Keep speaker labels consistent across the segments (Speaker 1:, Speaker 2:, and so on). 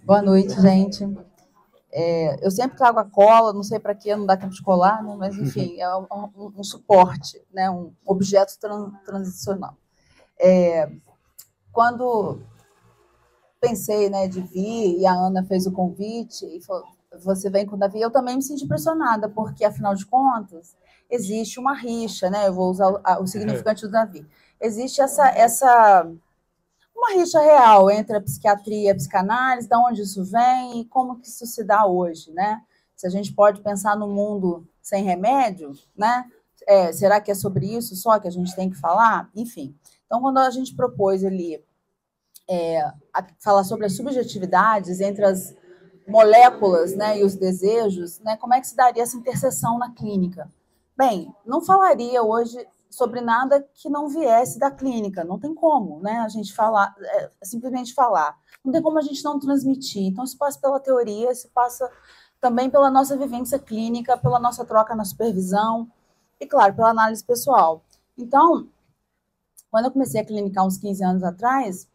Speaker 1: Boa noite, gente. Eu sempre trago a cola, não sei para quê, não dá tempo de colar, né? Mas, enfim, é um suporte, né? Um objeto transicional. Quando pensei, né, de vir, e a Ana fez o convite, e falou, você vem com o Davi, eu também me senti impressionada, porque, afinal de contas, existe uma rixa, né? Eu vou usar o significante do Davi. Existe uma rixa real entre a psiquiatria e a psicanálise, de onde isso vem e como que isso se dá hoje, né? Se a gente pode pensar no mundo sem remédio, né? Será que é sobre isso só que a gente tem que falar? Enfim. Então, quando a gente propôs ali falar sobre as subjetividades entre as moléculas, né, e os desejos, né, como é que se daria essa interseção na clínica? Bem, não falaria hoje sobre nada que não viesse da clínica, não tem como, né, a gente falar, simplesmente falar, não tem como a gente não transmitir, então isso passa pela teoria, isso passa também pela nossa vivência clínica, pela nossa troca na supervisão e, claro, pela análise pessoal. Então, quando eu comecei a clinicar uns 15 anos atrás,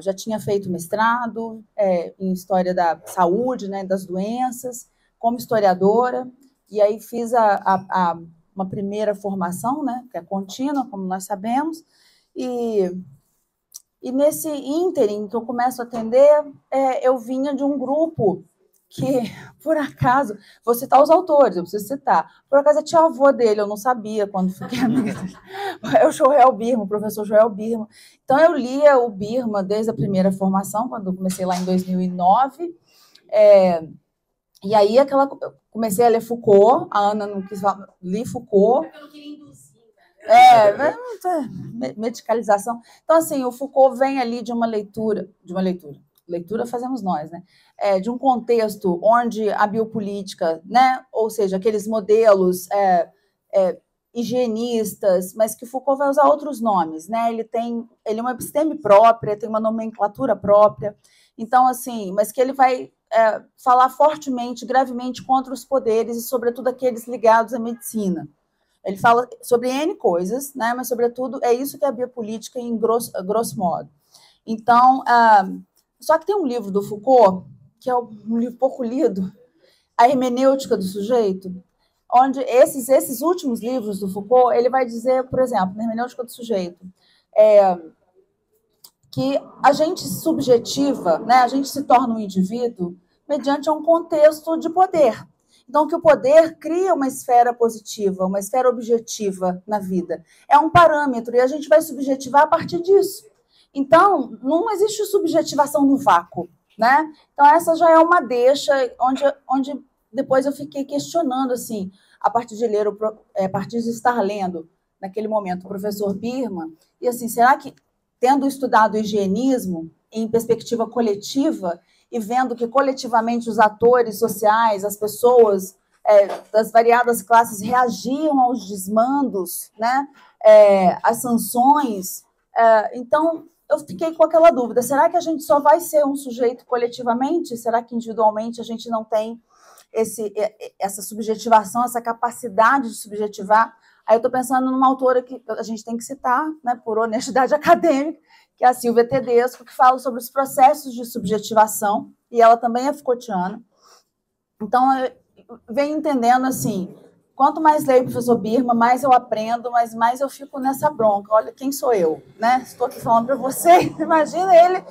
Speaker 1: já tinha feito mestrado em História da Saúde, né, das doenças, como historiadora, e aí fiz uma primeira formação, né, que é contínua, como nós sabemos, e nesse ínterim que eu começo a atender, eu vinha de um grupo que, por acaso, vou citar os autores, eu preciso citar, por acaso é tia-avô dele, eu não sabia quando fiquei amiga dele, é o Joel Birman, o professor Joel Birman. Então, eu lia o Birman desde a primeira formação, quando eu comecei lá em 2009, e aí comecei a ler Foucault, a Ana não quis falar, li Foucault. Eu não queria induzir. Medicalização. Então, assim, o Foucault vem ali de uma leitura, leitura fazemos nós, né? De um contexto onde a biopolítica, né? Ou seja, aqueles modelos higienistas, mas que Foucault vai usar outros nomes, né? Ele é uma episteme própria, tem uma nomenclatura própria. Então, assim, mas que ele vai falar fortemente, gravemente contra os poderes e, sobretudo, aqueles ligados à medicina. Ele fala sobre N coisas, né? Mas, sobretudo, é isso que é a biopolítica em grosso modo. Então, só que tem um livro do Foucault, que é um livro pouco lido, A Hermenêutica do Sujeito, onde esses últimos livros do Foucault, ele vai dizer, por exemplo, na Hermenêutica do Sujeito, que a gente subjetiva, né? A gente se torna um indivíduo mediante um contexto de poder. Então, que o poder cria uma esfera positiva, uma esfera objetiva na vida. É um parâmetro e a gente vai subjetivar a partir disso. Então, não existe subjetivação no vácuo, né? Então, essa já é uma deixa onde depois eu fiquei questionando, assim, a partir de estar lendo, naquele momento, o professor Birman, e assim, será que, tendo estudado o higienismo em perspectiva coletiva, e vendo que coletivamente os atores sociais, as pessoas das variadas classes reagiam aos desmandos, né? Às sanções. Então, eu fiquei com aquela dúvida, será que a gente só vai ser um sujeito coletivamente? Será que individualmente a gente não tem essa subjetivação, essa capacidade de subjetivar? Aí eu estou pensando numa autora que a gente tem que citar, né, por honestidade acadêmica, que é a Silvia Tedesco, que fala sobre os processos de subjetivação, e ela também é Foucaultiana. Então, eu venho entendendo, assim, quanto mais leio o professor Birman, mais eu aprendo, mas mais eu fico nessa bronca. Olha, quem sou eu? Né? Estou aqui falando para você, imagina ele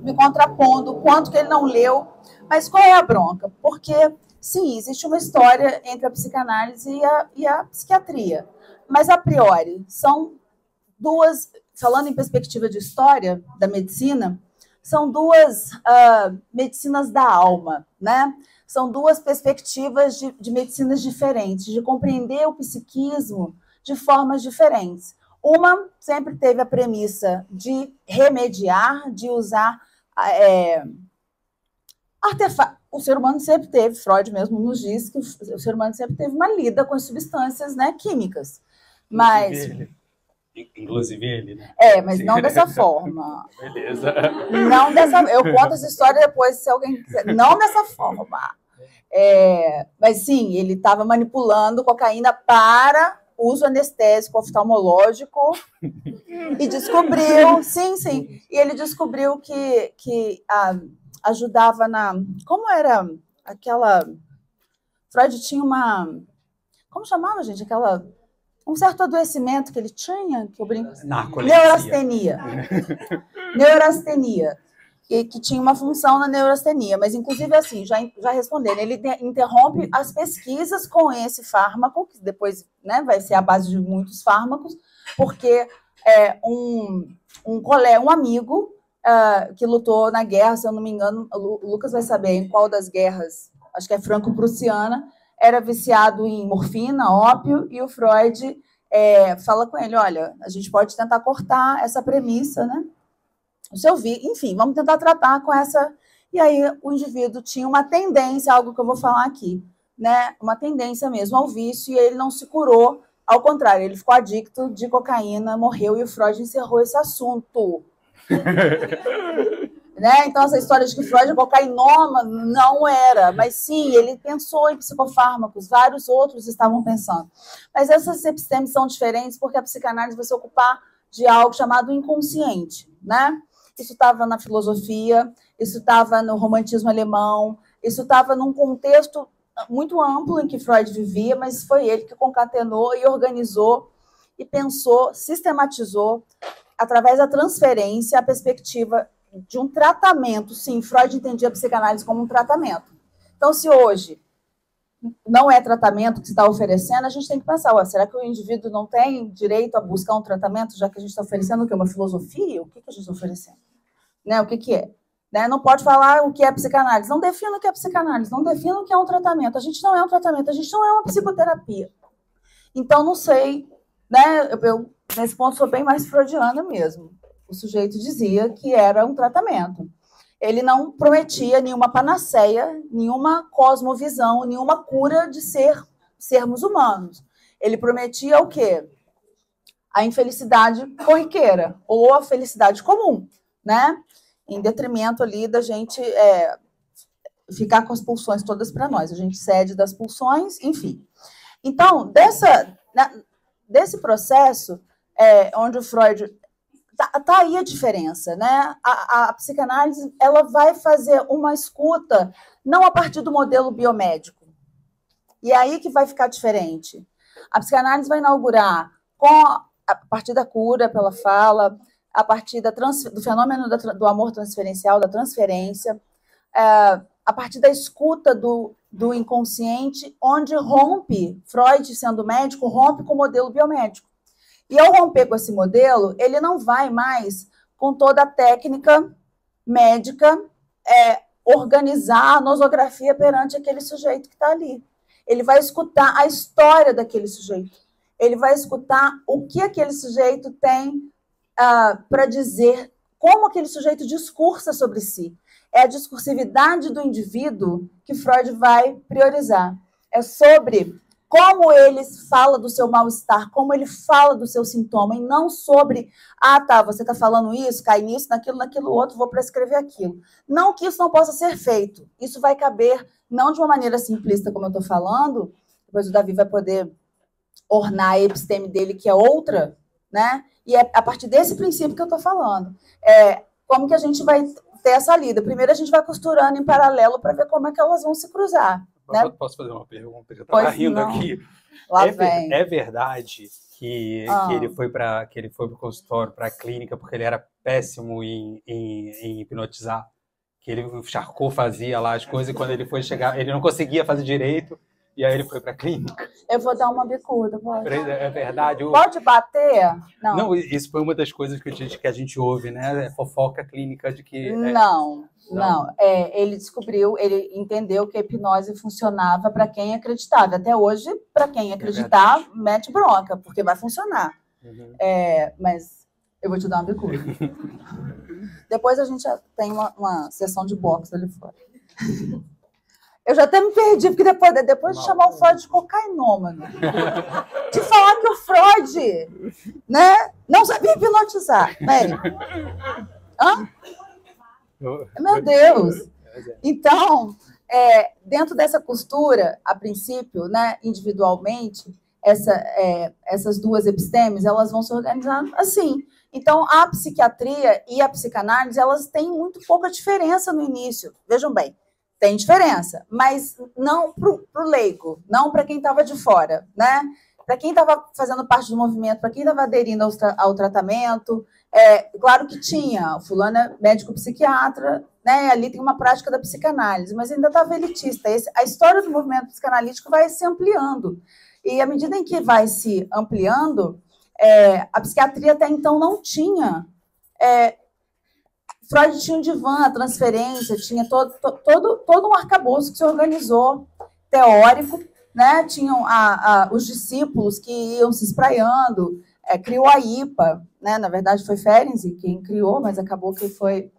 Speaker 1: me contrapondo o quanto que ele não leu. Mas qual é a bronca? Porque, sim, existe uma história entre a psicanálise e a psiquiatria, mas, a priori, são duas, falando em perspectiva de história da medicina, são duas medicinas da alma, né? São duas perspectivas de medicinas diferentes, de compreender o psiquismo de formas diferentes. Uma sempre teve a premissa de remediar, de usar artefatos. O ser humano sempre teve, Freud mesmo nos diz que o ser humano sempre teve uma lida com as substâncias, né, químicas. Mas...
Speaker 2: Inclusive ele, né?
Speaker 1: Mas não dessa forma.
Speaker 2: Beleza.
Speaker 1: Não dessa. Eu conto essa história depois, se alguém quiser. Não dessa forma. Mas sim, ele estava manipulando cocaína para uso anestésico oftalmológico e descobriu, sim, e ele descobriu que ajudava na... Como era aquela... Freud tinha uma... Como chamava, gente? Um certo adoecimento que ele tinha, que eu brinco... Neurastenia. Neurastenia. E que tinha uma função na neurastenia, mas inclusive assim, já respondendo, ele interrompe as pesquisas com esse fármaco, que depois, né, vai ser a base de muitos fármacos, porque um amigo que lutou na guerra, se eu não me engano, o Lucas vai saber em qual das guerras, acho que é franco-prussiana, era viciado em morfina, ópio, e o Freud fala com ele, olha, a gente pode tentar cortar essa premissa, né? Enfim, vamos tentar tratar com essa... E aí o indivíduo tinha uma tendência, algo que eu vou falar aqui, né? Uma tendência mesmo ao vício, e ele não se curou, ao contrário, ele ficou adicto de cocaína, morreu, e o Freud encerrou esse assunto. Né? Então, essa história de que Freud é cocainômano não era, mas sim, ele pensou em psicofármacos, vários outros estavam pensando. Mas essas epistemes são diferentes porque a psicanálise vai se ocupar de algo chamado inconsciente, né? Isso estava na filosofia, isso estava no romantismo alemão, isso estava num contexto muito amplo em que Freud vivia, mas foi ele que concatenou e organizou e pensou, sistematizou, através da transferência, a perspectiva de um tratamento. Sim, Freud entendia a psicanálise como um tratamento. Então, se hoje não é tratamento que se está oferecendo, a gente tem que pensar, será que o indivíduo não tem direito a buscar um tratamento, já que a gente está oferecendo o quê? Uma filosofia? O que a gente está oferecendo? Né? O que é? Né? Não pode falar o que é psicanálise. Não defina o que é psicanálise, não defina o que é um tratamento. A gente não é um tratamento, a gente não é uma psicoterapia. Então, não sei, né? Eu nesse ponto, sou bem mais freudiana mesmo. O sujeito dizia que era um tratamento. Ele não prometia nenhuma panaceia, nenhuma cosmovisão, nenhuma cura de sermos humanos. Ele prometia o quê? A infelicidade corriqueira, ou a felicidade comum, né? Em detrimento ali da gente ficar com as pulsões todas para nós. A gente cede das pulsões, enfim. Então, desse processo, onde o Freud... Tá aí a diferença, né? A psicanálise, ela vai fazer uma escuta não a partir do modelo biomédico. E é aí que vai ficar diferente. A psicanálise vai inaugurar a partir da cura pela fala, a partir do fenômeno do amor transferencial, da transferência, a partir da escuta do inconsciente, onde rompe, Freud, sendo médico, rompe com o modelo biomédico. E ao romper com esse modelo, ele não vai mais, com toda a técnica médica, organizar a nosografia perante aquele sujeito que está ali. Ele vai escutar a história daquele sujeito. Ele vai escutar o que aquele sujeito tem para dizer, como aquele sujeito discursa sobre si. É a discursividade do indivíduo que Freud vai priorizar. É sobre... como ele fala do seu mal-estar, como ele fala do seu sintoma, e não sobre, você está falando isso, cai nisso, naquilo outro, vou prescrever aquilo. Não que isso não possa ser feito. Isso vai caber, não de uma maneira simplista, como eu estou falando, depois o Davi vai poder ornar a episteme dele, que é outra, né? E é a partir desse princípio que eu estou falando. Como que a gente vai ter essa lida? Primeiro a gente vai costurando em paralelo para ver como é que elas vão se cruzar. Né?
Speaker 2: Posso fazer uma pergunta? Eu estava rindo aqui. É verdade que ele foi para o consultório, para a clínica, porque ele era péssimo em hipnotizar? Que ele, o Charcot fazia lá as coisas e quando ele foi chegar, ele não conseguia fazer direito e aí ele foi para a clínica?
Speaker 1: Eu vou dar uma bicuda, pode?
Speaker 2: É verdade.
Speaker 1: Pode bater?
Speaker 2: Não, isso foi uma das coisas que a gente ouve, né? Fofoca clínica de que...
Speaker 1: Não. Ele descobriu, ele entendeu que a hipnose funcionava para quem acreditava. Até hoje, para quem acreditar, mete bronca, porque vai funcionar. Uhum. Mas eu vou te dar uma bicuda. Depois a gente já tem uma sessão de boxe ali fora. Eu já até me perdi, porque depois de chamar o Freud de cocainômano, de falar que o Freud, né, não sabia hipnotizar. Hã? Meu Deus! Então, dentro dessa costura, a princípio, né, individualmente, essas duas epistemes, elas vão se organizar assim. Então, a psiquiatria e a psicanálise, elas têm muito pouca diferença no início. Vejam bem, tem diferença, mas não para o leigo, não para quem estava de fora, né? Para quem estava fazendo parte do movimento, para quem estava aderindo ao tratamento, claro que tinha, o fulano é médico psiquiatra, né? Ali tem uma prática da psicanálise, mas ainda estava elitista. A história do movimento psicanalítico vai se ampliando. E à medida em que vai se ampliando, a psiquiatria até então não tinha. Freud tinha um divã, a transferência, tinha todo um arcabouço que se organizou, teórico, né? Tinham os discípulos que iam se espraiando, criou a IPA, né? Na verdade foi Ferenczi quem criou, mas acabou que foi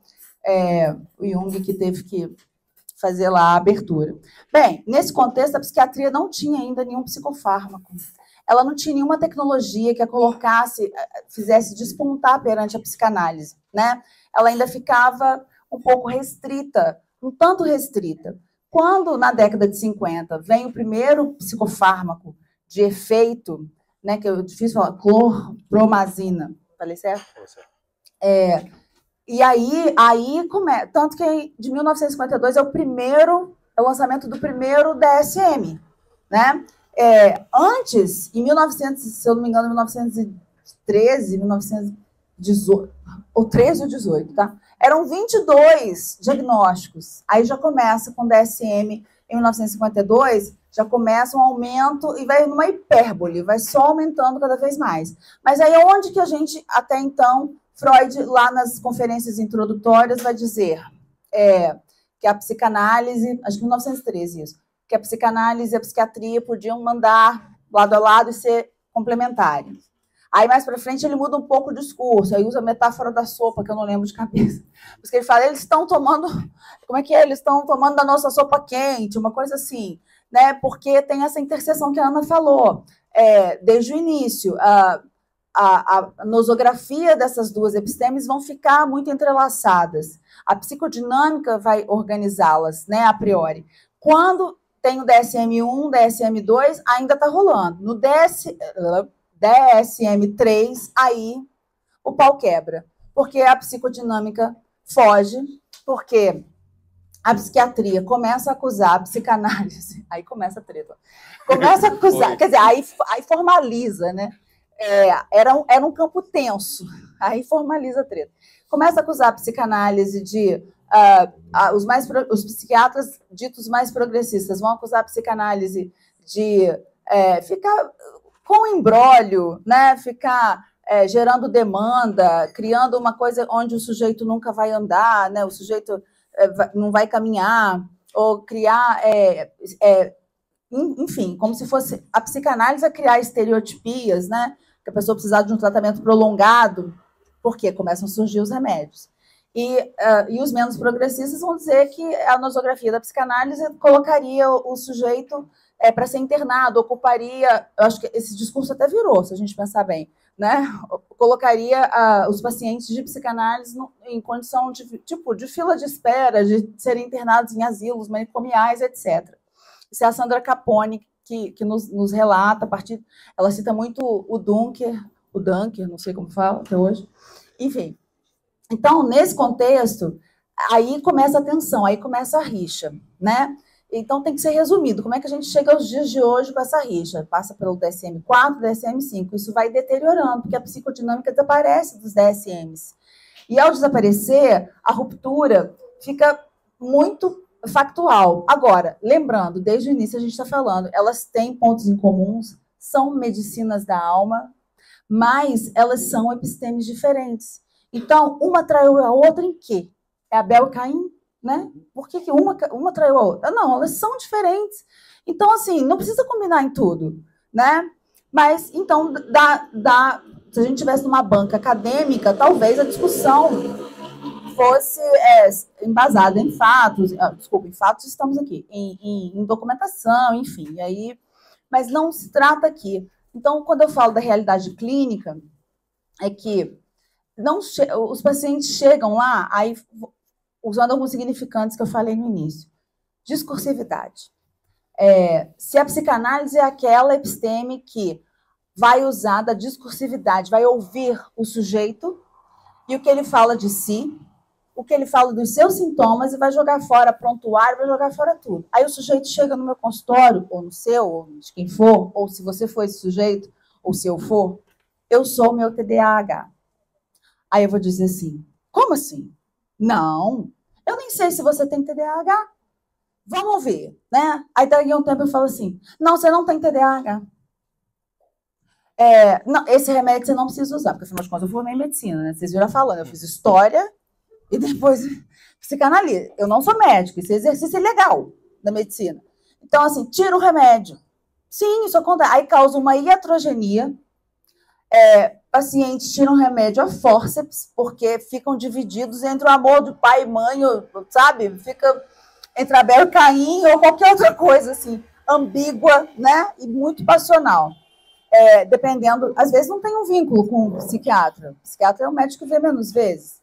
Speaker 1: o Jung que teve que fazer lá a abertura. Bem, nesse contexto, a psiquiatria não tinha ainda nenhum psicofármaco. Ela não tinha nenhuma tecnologia que a fizesse despontar perante a psicanálise, né? Ela ainda ficava um pouco restrita, um tanto restrita. Quando, na década de 50, vem o primeiro psicofármaco de efeito, né, que é difícil falar, clorpromazina, falei certo? E aí tanto que de 1952 é o lançamento do primeiro DSM, né? Antes, em 1900, se eu não me engano, 1913, 1918, ou 13 ou 18, tá? Eram 22 diagnósticos. Aí já começa com DSM em 1952, já começa um aumento e vai numa hipérbole, vai só aumentando cada vez mais. Mas aí onde que a gente, até então, Freud, lá nas conferências introdutórias, vai dizer que a psicanálise, acho que em 1913 isso, que a psicanálise e a psiquiatria podiam andar lado a lado e ser complementares. Aí, mais para frente, ele muda um pouco o discurso, aí usa a metáfora da sopa, que eu não lembro de cabeça. Porque ele fala, eles estão tomando, como é que é? Eles estão tomando da nossa sopa quente, uma coisa assim, né? Porque tem essa interseção que a Ana falou, desde o início. A nosografia dessas duas epistemes vão ficar muito entrelaçadas. A psicodinâmica vai organizá-las, né, a priori. Quando tem o DSM-1, DSM-2, ainda está rolando. No DSM-3, aí o pau quebra. Porque a psicodinâmica foge, porque a psiquiatria começa a acusar a psicanálise. Aí começa a treta. Começa a acusar, quer dizer, aí formaliza, né? Era um campo tenso, aí formaliza a treta. Começa a acusar a psicanálise de... os psiquiatras ditos mais progressistas vão acusar a psicanálise de ficar com imbróglio, né? Ficar gerando demanda, criando uma coisa onde o sujeito nunca vai andar, né? O sujeito não vai caminhar, ou criar... enfim, como se fosse a psicanálise a criar estereotipias, né? Que a pessoa precisar de um tratamento prolongado, porque começam a surgir os remédios. E os menos progressistas vão dizer que a nosografia da psicanálise colocaria o sujeito para ser internado, ocuparia, eu acho que esse discurso até virou, se a gente pensar bem, né? Colocaria os pacientes de psicanálise em condição de fila de espera, de serem internados em asilos manicomiais, etc. Isso é a Sandra Capone que nos relata, a partir... Ela cita muito o Dunker, não sei como fala até hoje. Enfim. Então, nesse contexto, aí começa a tensão, aí começa a rixa, né? Então, tem que ser resumido. Como é que a gente chega aos dias de hoje com essa rixa? Passa pelo DSM-4, DSM-5. Isso vai deteriorando, porque a psicodinâmica desaparece dos DSMs. E, ao desaparecer, a ruptura fica muito factual. Agora, lembrando, desde o início a gente está falando, elas têm pontos em comuns, são medicinas da alma, mas elas são epistemes diferentes. Então, uma traiu a outra em quê? É Abel e Caim, né? Por que uma traiu a outra? Não, elas são diferentes. Então, assim, não precisa combinar em tudo, né? Mas, então, se a gente tivesse numa banca acadêmica, talvez a discussão fosse embasada em fatos, em fatos estamos aqui, em documentação, enfim, e aí, mas não se trata aqui. Então, quando eu falo da realidade clínica, é que os pacientes chegam lá, aí, usando alguns significantes que eu falei no início. Discursividade. Se a psicanálise é aquela episteme que vai usar da discursividade, vai ouvir o sujeito e o que ele fala de si, o que ele fala dos seus sintomas e vai jogar fora prontuário, vai jogar fora tudo. Aí o sujeito chega no meu consultório, ou no seu, ou de quem for, ou se você for esse sujeito, ou se eu for, eu sou o meu TDAH. Aí eu vou dizer assim, como assim? Não, eu nem sei se você tem TDAH. Vamos ver, né? Aí daqui a um tempo eu falo assim, não, você não tem TDAH. Não, esse remédio você não precisa usar, porque afinal de contas eu formei em medicina, né? Vocês viram falando, eu fiz história e depois psicanalista. Eu não sou médico, esse exercício é legal da medicina. Então, assim, tira o remédio. Sim, isso acontece. Aí causa uma iatrogenia. Pacientes tiram remédio a fórceps, porque ficam divididos entre o amor do pai e mãe, sabe? Fica entre Abel e Caim ou qualquer outra coisa, assim, ambígua, né? E muito passional. Dependendo, às vezes não tem um vínculo com o psiquiatra. O psiquiatra é um médico que vê menos vezes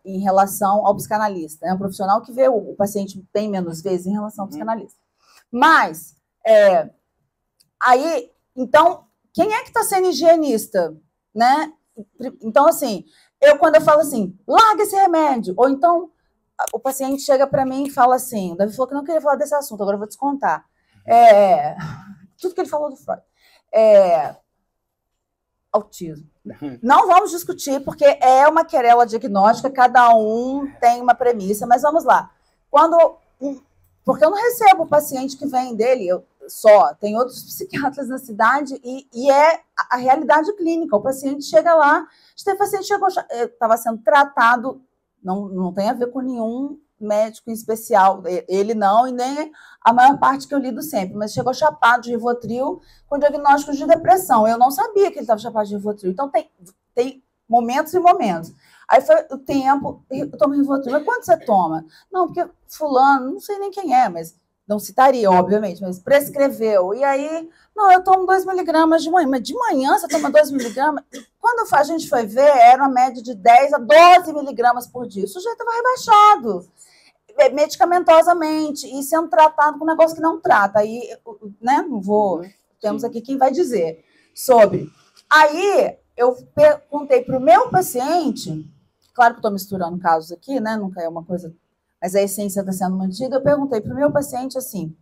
Speaker 1: em relação ao psicanalista. É um profissional que vê o paciente bem menos vezes em relação ao psicanalista. Mas, aí, então, quem é que está sendo higienista? Né? Então, assim, quando eu falo assim, larga esse remédio, ou então o paciente chega para mim e fala assim, o Davi falou que não queria falar desse assunto, agora eu vou descontar. Tudo que ele falou do Freud. Autismo. Não vamos discutir, porque é uma querela diagnóstica, cada um tem uma premissa, mas vamos lá. Porque eu não recebo o paciente que vem dele, tem outros psiquiatras na cidade e é a realidade clínica. O paciente chega lá, o paciente chegou, estava sendo tratado, não tem a ver com nenhum médico em especial, ele não, e nem a maior parte que eu lido sempre, mas chegou chapado de Rivotril com diagnóstico de depressão. Eu não sabia que ele estava chapado de Rivotril. Então, tem momentos e momentos. Aí foi o tempo, eu tomo Rivotril. Mas quanto você toma? Não, porque fulano, não sei nem quem é, mas não citaria, obviamente, mas prescreveu. E aí, não, eu tomo 2 miligramas de manhã. Mas de manhã você toma 2 miligramas? Quando a gente foi ver, era uma média de 10 a 12 miligramas por dia. O sujeito estava rebaixado medicamentosamente e sendo tratado com um negócio que não trata. Aí, né, não vou... Temos aqui quem vai dizer sobre. Aí, eu perguntei para o meu paciente, claro que eu estou misturando casos aqui, né, nunca é uma coisa... Mas a essência está sendo mantida. Eu perguntei para o meu paciente assim,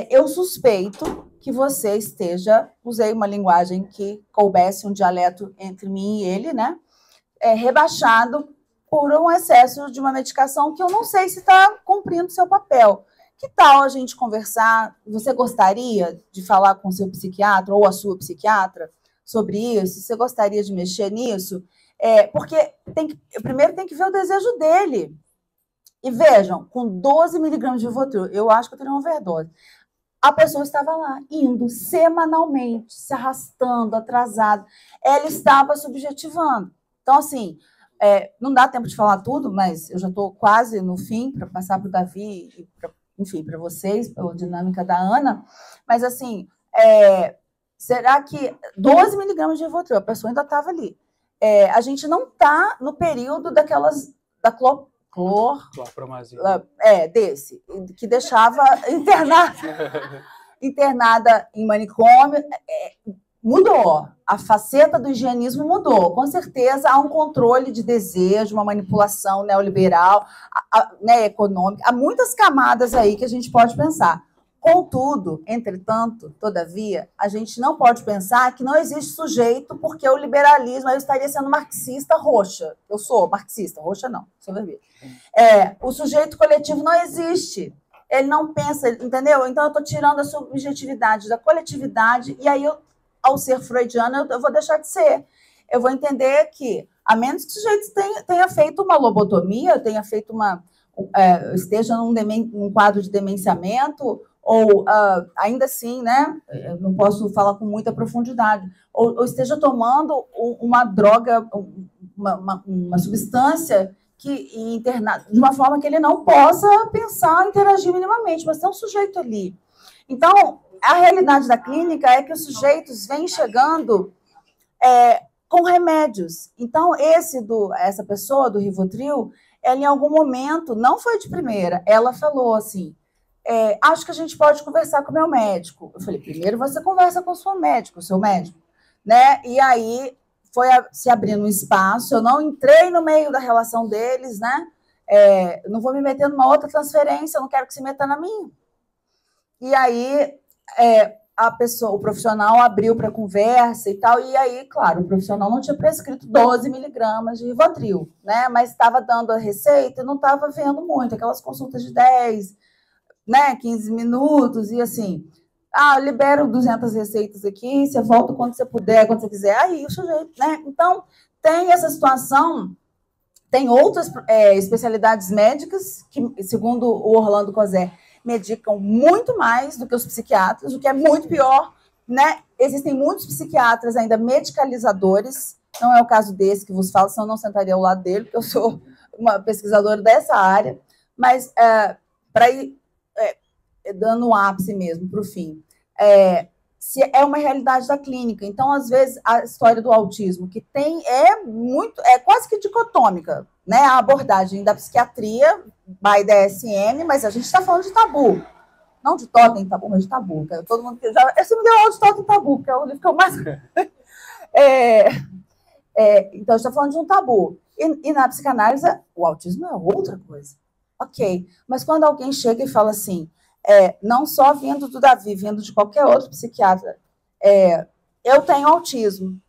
Speaker 1: eu suspeito que você esteja... Usei uma linguagem que coubesse um dialeto entre mim e ele, né? Rebaixado por um excesso de uma medicação que eu não sei se está cumprindo seu papel. Que tal a gente conversar? Você gostaria de falar com o seu psiquiatra ou a sua psiquiatra sobre isso? Você gostaria de mexer nisso? Porque primeiro tem que ver o desejo dele. E vejam, com 12 miligramas de Rivotril, eu acho que eu teria uma overdose. A pessoa estava lá, indo semanalmente, se arrastando, atrasada. Ela estava subjetivando. Então, assim... não dá tempo de falar tudo, mas eu já estou quase no fim para passar para o Davi e, enfim, para vocês, pela dinâmica da Ana. Mas, assim, será que 12 miligramas de Rivotril, a pessoa ainda estava ali. A gente não está no período da clorpromazina. Desse, que deixava internada em manicômio. Mudou, a faceta do higienismo mudou. Com certeza há um controle de desejo, uma manipulação neoliberal, né, econômica. Há muitas camadas aí que a gente pode pensar. Contudo, entretanto, todavia, a gente não pode pensar que não existe sujeito porque o liberalismo, eu estaria sendo marxista roxa. Eu sou marxista, roxa não, sou vermelha. O sujeito coletivo não existe. Ele não pensa, entendeu? Então eu estou tirando a subjetividade da coletividade e aí ao ser freudiana, eu vou deixar de ser. Eu vou entender que, a menos que o sujeito tenha feito uma lobotomia, tenha feito esteja num quadro de demenciamento, ou ainda assim, né, eu não posso falar com muita profundidade, ou esteja tomando uma droga, uma substância internada, de uma forma que ele não possa pensar, interagir minimamente, mas tem um sujeito ali. Então, a realidade da clínica é que os sujeitos vêm chegando com remédios. Então, essa pessoa do Rivotril, ela em algum momento, não foi de primeira, ela falou assim, acho que a gente pode conversar com o meu médico. Eu falei, primeiro você conversa com o seu médico, né? E aí foi se abrindo um espaço, eu não entrei no meio da relação deles, né? Não vou me meter numa outra transferência, eu não quero que se meta na minha. E aí o profissional abriu para conversa e tal, e aí, claro, o profissional não tinha prescrito 12 miligramas de Rivotril, né? Mas estava dando a receita e não estava vendo muito, aquelas consultas de 10, né, 15 minutos, e assim, libero 200 receitas aqui, você volta quando você puder, quando você quiser, aí o sujeito, né? Então, tem essa situação, tem outras especialidades médicas que, segundo o Orlando Coser, medicam muito mais do que os psiquiatras, o que é muito pior, né? Existem muitos psiquiatras ainda medicalizadores, não é o caso desse que vos falo, senão eu não sentaria ao lado dele, porque eu sou uma pesquisadora dessa área, mas para ir dando um ápice mesmo para o fim, se é uma realidade da clínica. Então, às vezes, a história do autismo que tem é quase que dicotômica, né? A abordagem da psiquiatria by DSM, mas a gente está falando de tabu. Não de totem tabu, mas de tabu. Todo mundo esse me deu aula de totem tabu, que é o livro que eu mais... então, a gente está falando de um tabu. E na psicanálise, o autismo é outra coisa. Ok, mas quando alguém chega e fala assim, não só vindo do Davi, vindo de qualquer outro psiquiatra, eu tenho autismo.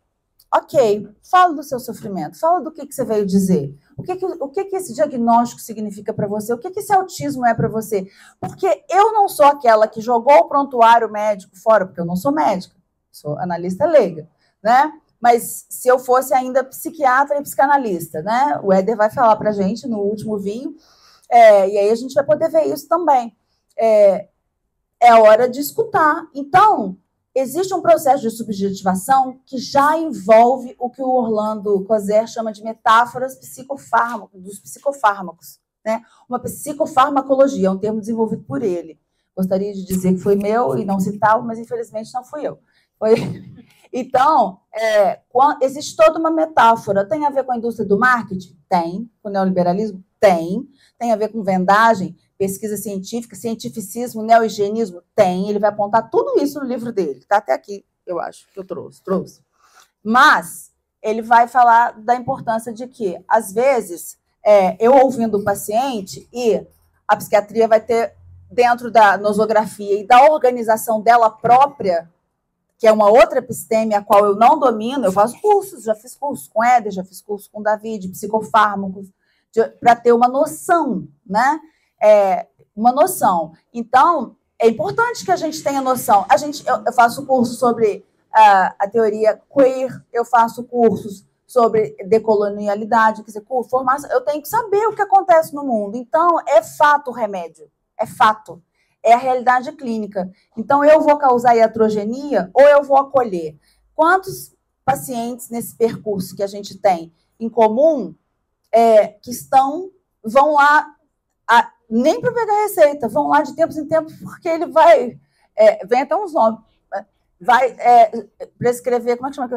Speaker 1: Ok, fala do seu sofrimento, fala do que você veio dizer. O que esse diagnóstico significa para você? O que esse autismo é para você? Porque eu não sou aquela que jogou o prontuário médico fora, porque eu não sou médica, sou analista leiga, né? Mas se eu fosse ainda psiquiatra e psicanalista, né? O Éder vai falar para a gente no último vinho, e aí a gente vai poder ver isso também. É hora de escutar. Então, existe um processo de subjetivação que já envolve o que o Orlando Coser chama de metáforas dos psicofármacos, né? Uma psicofarmacologia, é um termo desenvolvido por ele. Gostaria de dizer que foi meu e não citá-lo, mas infelizmente não fui eu. Então, existe toda uma metáfora. Tem a ver com a indústria do marketing? Tem. Com o neoliberalismo? Tem. Tem a ver com vendagem, pesquisa científica, cientificismo, neohigienismo? Tem. Ele vai apontar tudo isso no livro dele. Está até aqui, eu acho, que eu trouxe. Mas ele vai falar da importância de que, às vezes, eu ouvindo o paciente, e a psiquiatria vai ter, dentro da nosografia e da organização dela própria, que é uma outra episteme a qual eu não domino, eu faço cursos, já fiz curso com Éder, já fiz curso com Davi, de psicofármacos, para ter uma noção, né? Uma noção. Então, é importante que a gente tenha noção. Eu faço curso sobre a teoria queer, eu faço cursos sobre decolonialidade, quer dizer, formação, eu tenho que saber o que acontece no mundo. Então, é fato o remédio, é fato. É a realidade clínica. Então, eu vou causar iatrogenia ou eu vou acolher? Quantos pacientes nesse percurso que a gente tem em comum que vão lá, nem para pegar receita, vão lá de tempos em tempos, porque ele vai, vem até uns nomes, vai prescrever, como é que chama?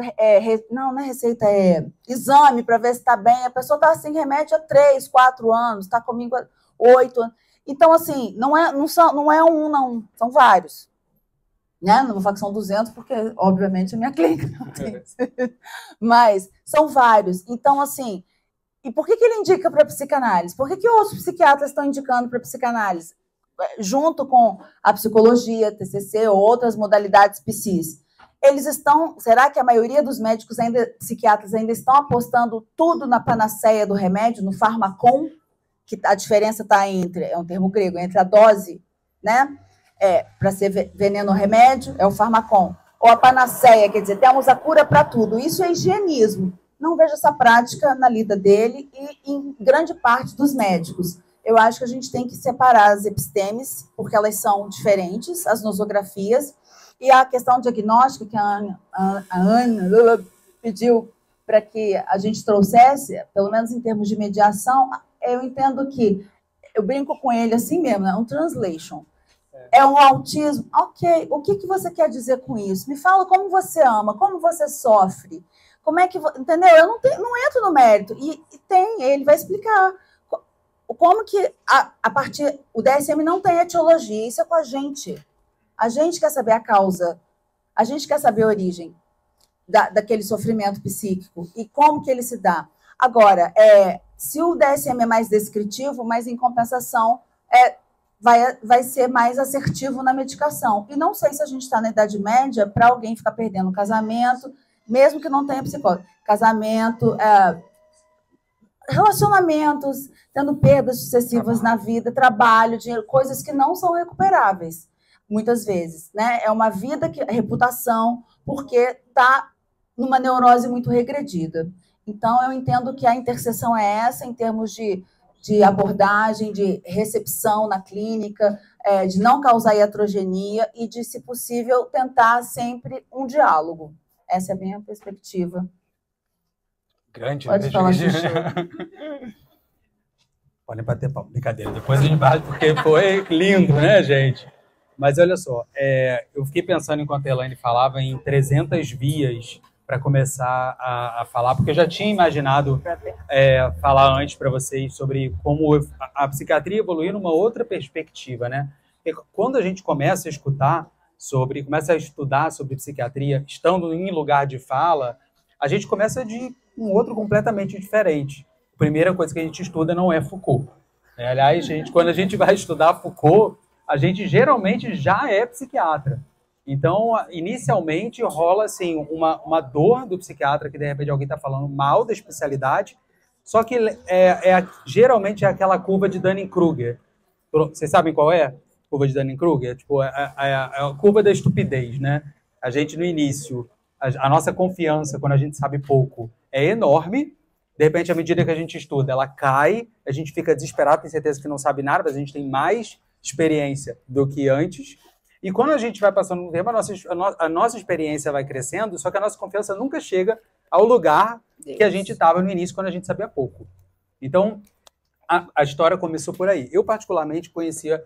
Speaker 1: Não é receita, é exame para ver se está bem. A pessoa está sem remédio há 3, 4 anos, está comigo há 8 anos. Então, assim, não é um, não, são vários. Né? Não vou falar que são 200, porque, obviamente, a minha clínica não tem. Mas são vários. Então, assim, e por que ele indica para psicanálise? Por que outros psiquiatras estão indicando para psicanálise? Junto com a psicologia, TCC ou outras modalidades psis. Será que a maioria dos médicos, psiquiatras, ainda estão apostando tudo na panaceia do remédio, no farmacon? Que a diferença está é um termo grego, entre a dose, né? Para ser veneno ou remédio, é o farmacon. Ou a panaceia, quer dizer, temos a cura para tudo. Isso é higienismo. Não vejo essa prática na lida dele e em grande parte dos médicos. Eu acho que a gente tem que separar as epistemes, porque elas são diferentes, as nosografias, e a questão diagnóstica que a Ana pediu para que a gente trouxesse, pelo menos em termos de mediação, eu entendo que, eu brinco com ele assim mesmo, é um translation. É um autismo, ok, o que você quer dizer com isso? Me fala como você ama, como você sofre, como é que... Entendeu? Eu não entro no mérito. E ele vai explicar. como que a partir... O DSM não tem etiologia, isso é com a gente. A gente quer saber a causa, a gente quer saber a origem daquele sofrimento psíquico e como que ele se dá. Agora, se o DSM é mais descritivo, mas em compensação vai ser mais assertivo na medicação. E não sei se a gente está na Idade Média para alguém ficar perdendo casamento, mesmo que não tenha psicose. Casamento, relacionamentos, tendo perdas sucessivas na vida, trabalho, dinheiro, coisas que não são recuperáveis, muitas vezes, né? É uma vida que reputação, porque está numa neurose muito regredida. Então, eu entendo que a interseção é essa, em termos de abordagem, de recepção na clínica, de não causar iatrogenia e de, se possível, tentar sempre um diálogo. Essa é a minha perspectiva.
Speaker 2: Grande,
Speaker 1: pode falar,
Speaker 2: Podem bater pau, brincadeira. Depois a gente bate, porque foi lindo, né, gente? Mas olha só, eu fiquei pensando, enquanto a Elaine falava, em 300 vias para começar a falar, porque eu já tinha imaginado falar antes para vocês sobre como a psiquiatria evoluiu numa outra perspectiva, né? Porque quando a gente começa a escutar começa a estudar sobre psiquiatria, estando em lugar de fala, a gente começa de um outro completamente diferente. A primeira coisa que a gente estuda não é Foucault. Aliás, quando a gente vai estudar Foucault, a gente geralmente já é psiquiatra. Então, inicialmente, rola assim, uma dor do psiquiatra, que de repente alguém está falando mal da especialidade, só que geralmente é aquela curva de Dunning-Kruger. Vocês sabem qual é a curva de Dunning-Kruger? Tipo, a curva da estupidez, né? A gente, no início, a nossa confiança, quando a gente sabe pouco, é enorme. De repente, à medida que a gente estuda, ela cai, a gente fica desesperado, tem certeza que não sabe nada, mas a gente tem mais experiência do que antes. E quando a gente vai passando no tempo, a nossa experiência vai crescendo, só que a nossa confiança nunca chega ao lugar que a gente estava no início, quando a gente sabia pouco. Então, a história começou por aí. Eu, particularmente, conhecia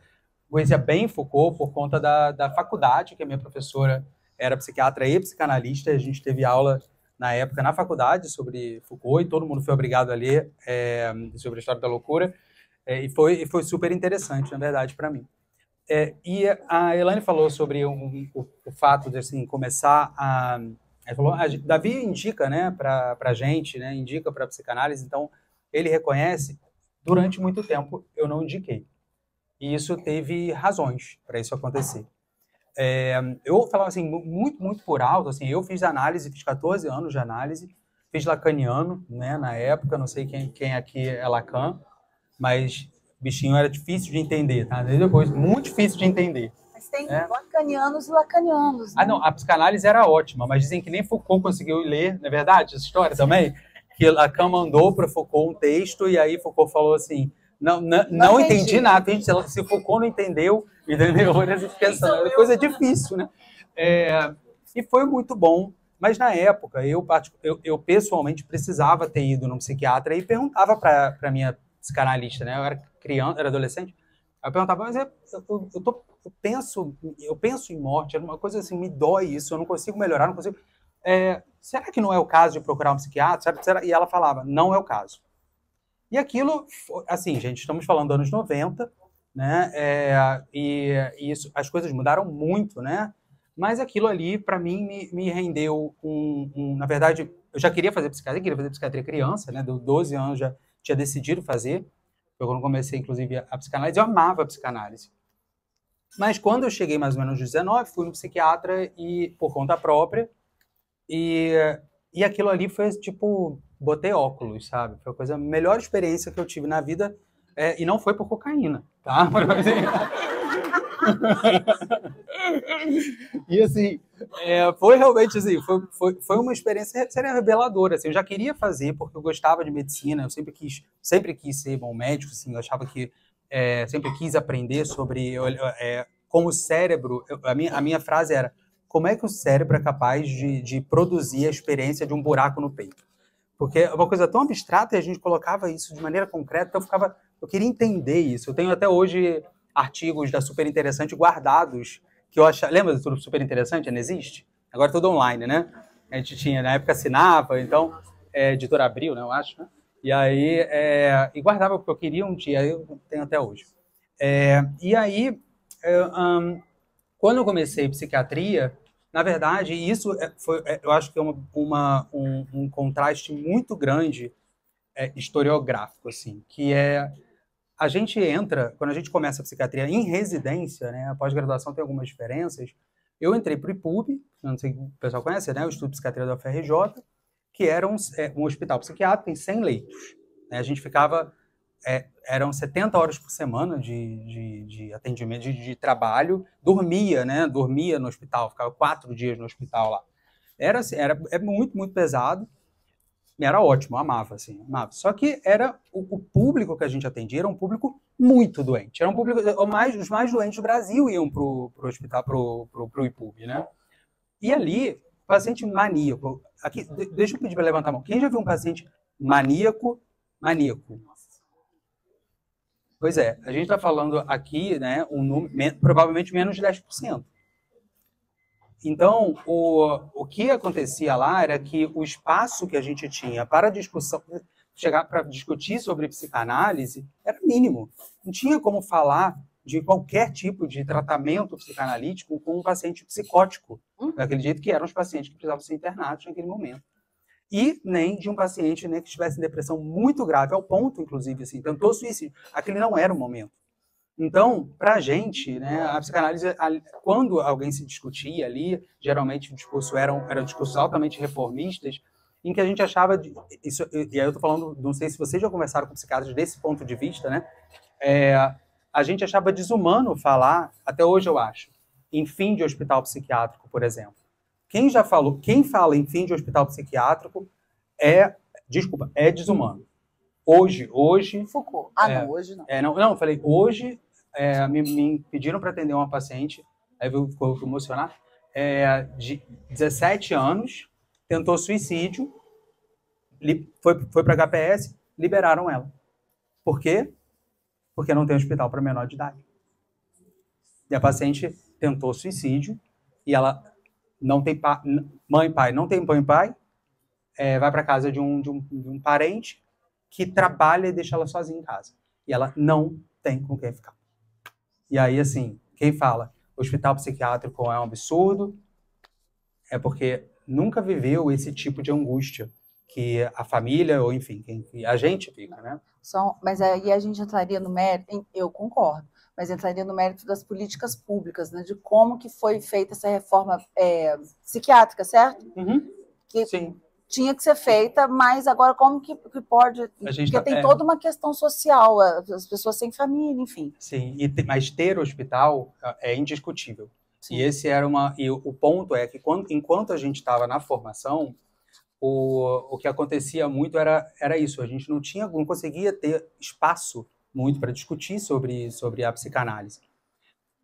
Speaker 2: bem Foucault por conta da faculdade, que a minha professora era psiquiatra e psicanalista. A gente teve aula, na época, na faculdade, sobre Foucault, e todo mundo foi obrigado a ler sobre a história da loucura. E foi super interessante, na verdade, para mim. E a Elaine falou sobre o fato de assim, começar a... Ela falou, Davi indica, né, para a gente, né, indica para a psicanálise, então ele reconhece. Durante muito tempo eu não indiquei. E isso teve razões para isso acontecer. Eu falava assim, muito, muito por alto, assim, eu fiz análise, fiz 14 anos de análise, fiz lacaniano, né, na época, não sei quem aqui é Lacan, mas bichinho era difícil de entender, tá? Depois, muito difícil de entender.
Speaker 1: Mas tem lacanianos e lacanianos, né?
Speaker 2: Não, a psicanálise era ótima, mas dizem que nem Foucault conseguiu ler, não é verdade essa história também? Que Lacan mandou para Foucault um texto e aí Foucault falou assim, não entendi nada, se Foucault não entendeu, entendeu? É coisa difícil, né? E foi muito bom, mas na época eu pessoalmente precisava ter ido num psiquiatra e perguntava para minha psicanalista, né? Eu era criança, era adolescente. Aí eu perguntava, mas eu penso em morte, era uma coisa assim, me dói isso, eu não consigo melhorar, não consigo. Será que não é o caso de procurar um psiquiatra? E ela falava, não é o caso. E aquilo, assim, gente, estamos falando dos anos 90, né? E as coisas mudaram muito, né? Mas aquilo ali, para mim, me rendeu na verdade, eu já queria fazer psiquiatria criança, né? De 12 anos já tinha decidido fazer. Eu, quando comecei, inclusive, a psicanálise, eu amava a psicanálise. Mas quando eu cheguei mais ou menos aos 19, fui no psiquiatra e por conta própria. E aquilo ali foi tipo, botei óculos, sabe? Foi a melhor experiência que eu tive na vida. E não foi por cocaína, tá? E assim, foi realmente assim, foi uma experiência reveladora. Assim, eu já queria fazer porque eu gostava de medicina, eu sempre quis ser bom médico, assim, eu achava que sempre quis aprender sobre como o cérebro. A minha frase era: como é que o cérebro é capaz de produzir a experiência de um buraco no peito? Porque é uma coisa tão abstrata e a gente colocava isso de maneira concreta, eu queria entender isso. Eu tenho até hoje artigos da Super Interessante guardados, que eu achava... Lembra do Super Interessante? Ainda existe? Agora é tudo online, né? A gente tinha, na época assinava, então, Editora Abril, né, eu acho, né? E aí, e guardava porque eu queria um dia, eu tenho até hoje. E aí, quando eu comecei psiquiatria, na verdade, isso eu acho que é um contraste muito grande historiográfico, assim, que é a gente entra, quando a gente começa a psiquiatria em residência, né, a pós-graduação tem algumas diferenças. Eu entrei para o IPUB, não sei se o pessoal conhece, né, o Instituto de Psiquiatria da UFRJ, que era um hospital psiquiátrico em 100 leitos. Né, a gente ficava, eram 70 horas por semana de atendimento, de trabalho, dormia no hospital, ficava 4 dias no hospital lá. Era muito, muito pesado. Era ótimo, amava, assim, amava. Só que era o público que a gente atendia era um público muito doente. Era um público, os mais doentes do Brasil iam pro hospital, pro IPUB, né? E ali, paciente maníaco. Aqui, deixa eu pedir para levantar a mão. Quem já viu um paciente maníaco? Pois é, a gente está falando aqui, né, um número, provavelmente menos de 10%. Então, o que acontecia lá era que o espaço que a gente tinha para discussão, chegar para discutir sobre psicanálise, era mínimo. Não tinha como falar de qualquer tipo de tratamento psicanalítico com um paciente psicótico, daquele jeito que eram os pacientes que precisavam ser internados naquele momento. E nem de um paciente, né, que estivesse em depressão muito grave, ao ponto, inclusive, assim, tentou suicídio. Aquele não era o momento. Então, para a gente, né, a psicanálise, quando alguém se discutia ali, geralmente o discurso eram discursos altamente reformistas, em que a gente achava, isso, e aí eu estou falando, não sei se vocês já conversaram com psiquiatras desse ponto de vista, né, a gente achava desumano falar, até hoje eu acho, em fim de hospital psiquiátrico, por exemplo. Quem fala em fim de hospital psiquiátrico é desumano. Hoje...
Speaker 1: Foucault. Não, hoje não.
Speaker 2: Não, eu falei, hoje me pediram para atender uma paciente, aí eu vou emocionar, de 17 anos, tentou suicídio, foi para HPS, liberaram ela. Por quê? Porque não tem hospital para menor de idade. E a paciente tentou suicídio, e ela não tem mãe e pai, não tem mãe e pai, vai para casa de um parente, que trabalha e deixa ela sozinha em casa. E ela não tem com quem ficar. E aí, assim, quem fala hospital psiquiátrico é um absurdo, é porque nunca viveu esse tipo de angústia que a família, ou enfim, a gente fica, né?
Speaker 1: Mas aí a gente entraria no mérito, eu concordo, mas entraria no mérito das políticas públicas, né? De como que foi feita essa reforma psiquiátrica, certo?
Speaker 2: Uhum. Sim.
Speaker 1: Tinha que ser feita, mas agora como que pode... Porque tem toda uma questão social, as pessoas sem família, enfim.
Speaker 2: Sim, mas ter hospital é indiscutível. Sim. E esse era o ponto é que enquanto a gente estava na formação, o que acontecia muito era isso, a gente não conseguia ter espaço muito para discutir sobre a psicanálise.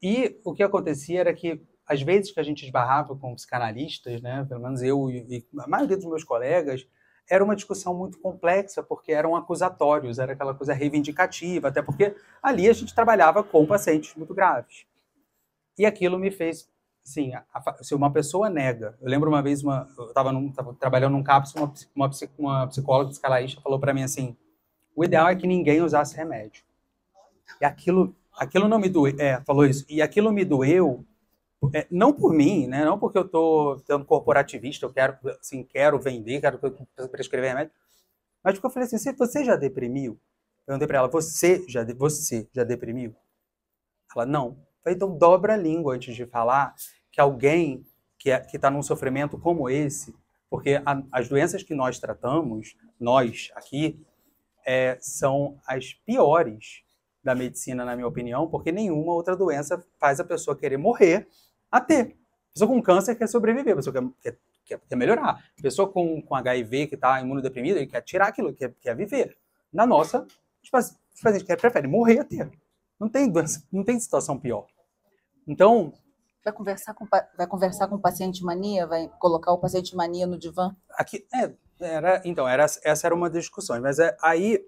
Speaker 2: E o que acontecia era que às vezes que a gente esbarrava com psicanalistas, né, pelo menos eu e a maioria dos meus colegas, era uma discussão muito complexa, porque eram acusatórios, era aquela coisa reivindicativa, até porque ali a gente trabalhava com pacientes muito graves. E aquilo me fez, assim, se uma pessoa nega... Eu lembro uma vez, eu estava trabalhando num CAPS, uma psicóloga psicanalista falou para mim assim, o ideal é que ninguém usasse remédio. E aquilo não me doeu, falou isso, e aquilo me doeu, não por mim, né? Não porque eu estou sendo corporativista, eu quero vender, quero prescrever remédio, mas porque eu falei assim, você já deprimiu? Perguntei para ela, você já deprimiu? Ela, não. Eu falei, então dobra a língua antes de falar que alguém que está num sofrimento como esse, porque as doenças que nós tratamos, nós aqui, são as piores da medicina, na minha opinião, porque nenhuma outra doença faz a pessoa querer morrer a ter. A pessoa com câncer quer sobreviver, a pessoa quer melhorar. A pessoa com HIV que está imunodeprimida, ele quer tirar aquilo, quer viver. Na nossa, os pacientes preferem morrer a ter. Não tem doença, não tem situação pior. Então...
Speaker 1: Vai conversar com o paciente mania? Vai colocar o paciente mania no divã?
Speaker 2: Aqui, essa era uma das discussões, mas aí...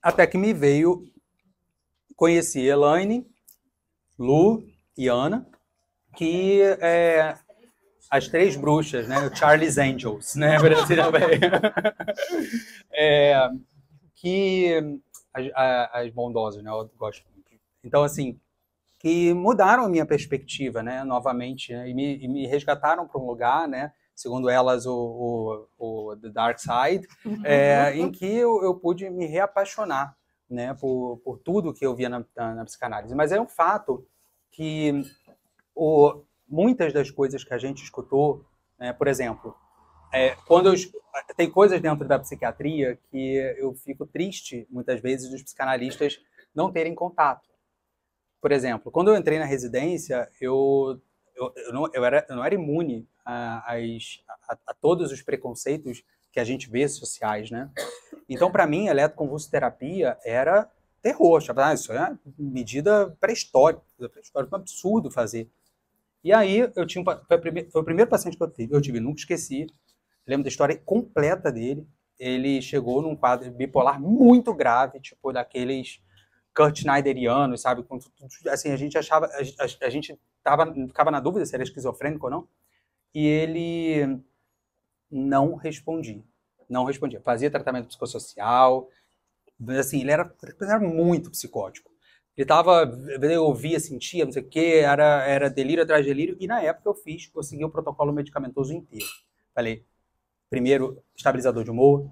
Speaker 2: Até que me veio... Conheci Elaine, Lu e Ana, que As Três Bruxas, né? O Charlie's Angels, né? Também. Que as bondosas, né? Eu gosto muito. Então, assim, que mudaram a minha perspectiva, né? Novamente, né? E me resgataram para um lugar, né? Segundo elas, o The Dark Side, em que eu pude me reapaixonar, né? Por tudo que eu via na psicanálise. Mas é um fato que muitas das coisas que a gente escutou, né? Por exemplo, tem coisas dentro da psiquiatria que eu fico triste, muitas vezes, dos psicanalistas não terem contato. Por exemplo, quando eu entrei na residência, eu não era imune a todos os preconceitos que a gente vê sociais, né? Então, para mim, a eletroconvulsoterapia era terror. Isso é medida pré-histórica, um absurdo fazer. E aí, foi o primeiro paciente que eu tive, nunca esqueci. Lembro da história completa dele. Ele chegou num quadro bipolar muito grave, tipo daqueles Kurt Schneiderianos, sabe? Assim, a gente achava, a gente ficava na dúvida se era esquizofrênico ou não. E ele não respondia. Fazia tratamento psicossocial. Assim, ele era muito psicótico. Eu ouvia, sentia, não sei o quê, era delírio atrás de delírio. E na época eu segui o protocolo medicamentoso inteiro. Falei, primeiro, estabilizador de humor,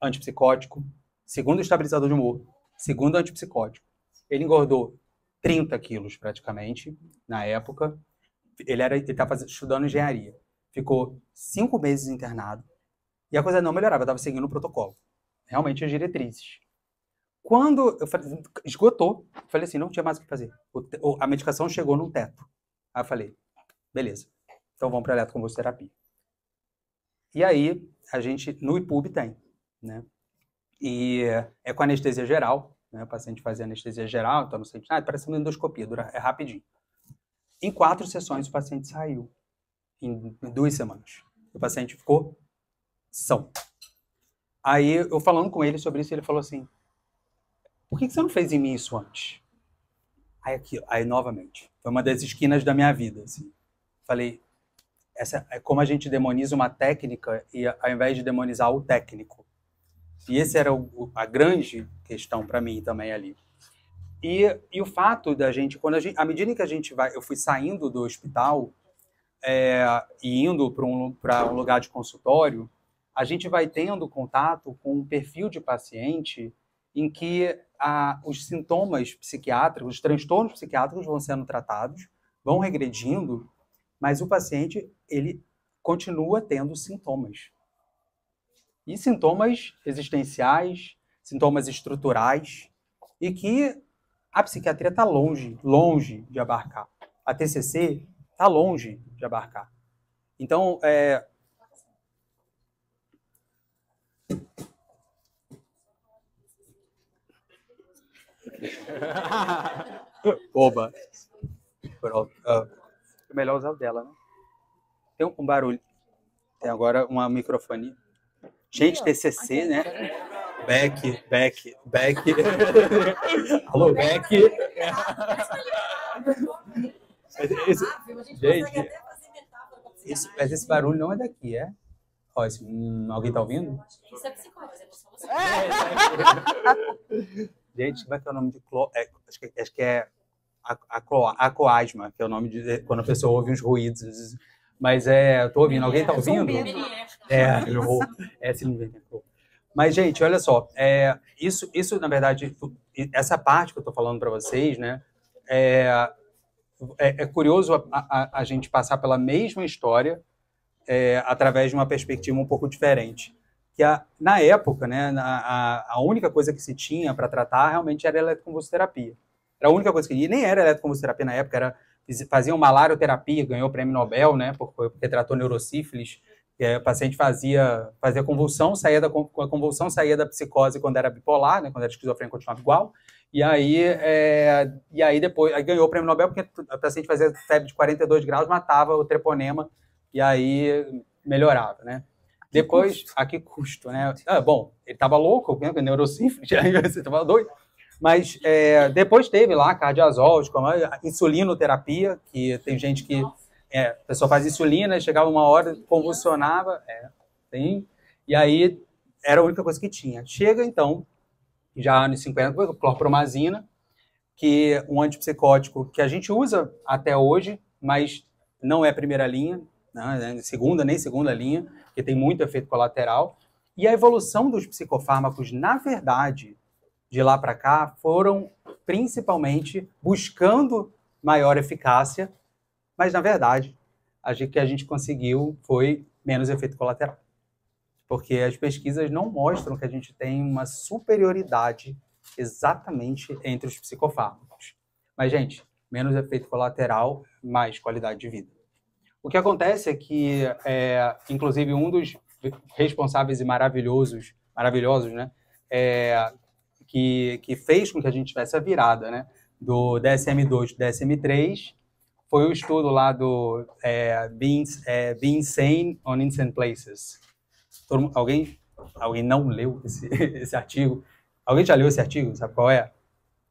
Speaker 2: antipsicótico. Segundo, estabilizador de humor. Segundo, antipsicótico. Ele engordou 30 quilos, praticamente, na época. Ele estava estudando engenharia. Ficou 5 meses internado. E a coisa não melhorava, eu estava seguindo o protocolo. Realmente, as diretrizes. Quando eu falei, esgotou, eu falei assim, não tinha mais o que fazer. A medicação chegou no teto. Aí eu falei, beleza, então vamos para a eletroconvulsoterapia. E aí, a gente, no IPUB tem, né? E é com anestesia geral, né? O paciente fazia anestesia geral, então não sente nada, parece uma endoscopia, é rapidinho. Em 4 sessões, o paciente saiu. Em 2 semanas. O paciente ficou são. Aí, eu falando com ele sobre isso, ele falou assim, por que você não fez em mim isso antes? Aí novamente, foi uma das esquinas da minha vida. Assim. Falei, essa é como a gente demoniza uma técnica e ao invés de demonizar o técnico. E esse era a grande questão para mim também ali. E o fato da gente, à medida que eu fui saindo do hospital e indo para um lugar de consultório, a gente vai tendo contato com um perfil de paciente em que os sintomas psiquiátricos, os transtornos psiquiátricos vão sendo tratados, vão regredindo, mas o paciente, ele continua tendo sintomas. E sintomas existenciais, sintomas estruturais, e que a psiquiatria está longe de abarcar. A TCC está longe de abarcar. Então, Oba. É melhor usar o dela, né? Tem um barulho. Tem agora uma microfone. Gente, TCC, né? Beck. Alô, Beck. Gente, mas esse barulho não é daqui, é? Ó, alguém tá ouvindo?
Speaker 3: Isso é psicose, é só você.
Speaker 2: Gente, como é que é o nome de acho que é acoasma, que é o nome de quando a pessoa ouve uns ruídos. Mas eu tô ouvindo. Alguém tá ouvindo? Mas, gente, olha só. Isso, na verdade, essa parte que eu tô falando para vocês, né? É curioso a gente passar pela mesma história através de uma perspectiva um pouco diferente. Que na época, né, a única coisa que se tinha para tratar realmente era a eletroconvulsoterapia. Era a única coisa e nem era eletroconvulsoterapia na época, faziam malarioterapia, ganhou o prêmio Nobel, né, porque tratou neurosífilis. O paciente fazia convulsão, a convulsão saía da psicose quando era bipolar, né, quando era esquizofrênico continuava igual. E aí depois ganhou o prêmio Nobel porque o paciente fazia febre de 42 graus, matava o treponema e aí melhorava, né? Depois, a que custo, né? Bom, ele estava louco, né? Neurosífilis, você estava doido. Mas depois teve lá cardiazol, insulinoterapia, que tem gente que a pessoa faz insulina, chegava uma hora, convulsionava, sim, e aí era a única coisa que tinha. Chega, então, já nos 50, clorpromazina, que é um antipsicótico que a gente usa até hoje, mas não é primeira linha, né, nem segunda linha, porque tem muito efeito colateral. E a evolução dos psicofármacos, na verdade, de lá para cá, foram principalmente buscando maior eficácia, mas, na verdade, o que a gente conseguiu foi menos efeito colateral. Porque as pesquisas não mostram que a gente tem uma superioridade exatamente entre os psicofármacos. Mas, gente, menos efeito colateral, mais qualidade de vida. O que acontece é que, inclusive, um dos responsáveis e maravilhosos, né, que fez com que a gente tivesse a virada, né, do DSM-2 para o DSM-3, foi o estudo lá do Being Sane on Insane Places. Alguém não leu esse artigo? Alguém já leu esse artigo? Sabe qual é?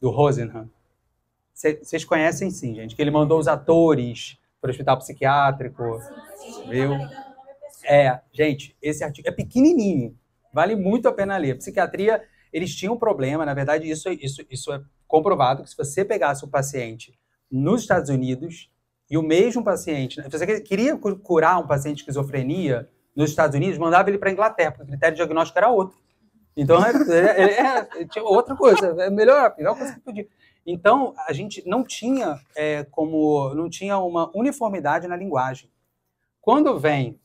Speaker 2: Do Rosenhan. Vocês conhecem sim, gente, que ele mandou os atores para o hospital psiquiátrico. Viu? Gente, esse artigo é pequenininho, vale muito a pena ler. Psiquiatria, eles tinham um problema, na verdade, isso é comprovado, que se você pegasse o paciente nos Estados Unidos e o mesmo paciente, se você queria curar um paciente de esquizofrenia nos Estados Unidos, mandava ele para a Inglaterra, porque o critério diagnóstico era outro. Então, tinha outra coisa, a melhor coisa que podia. Então, a gente não tinha uma uniformidade na linguagem. Quando vem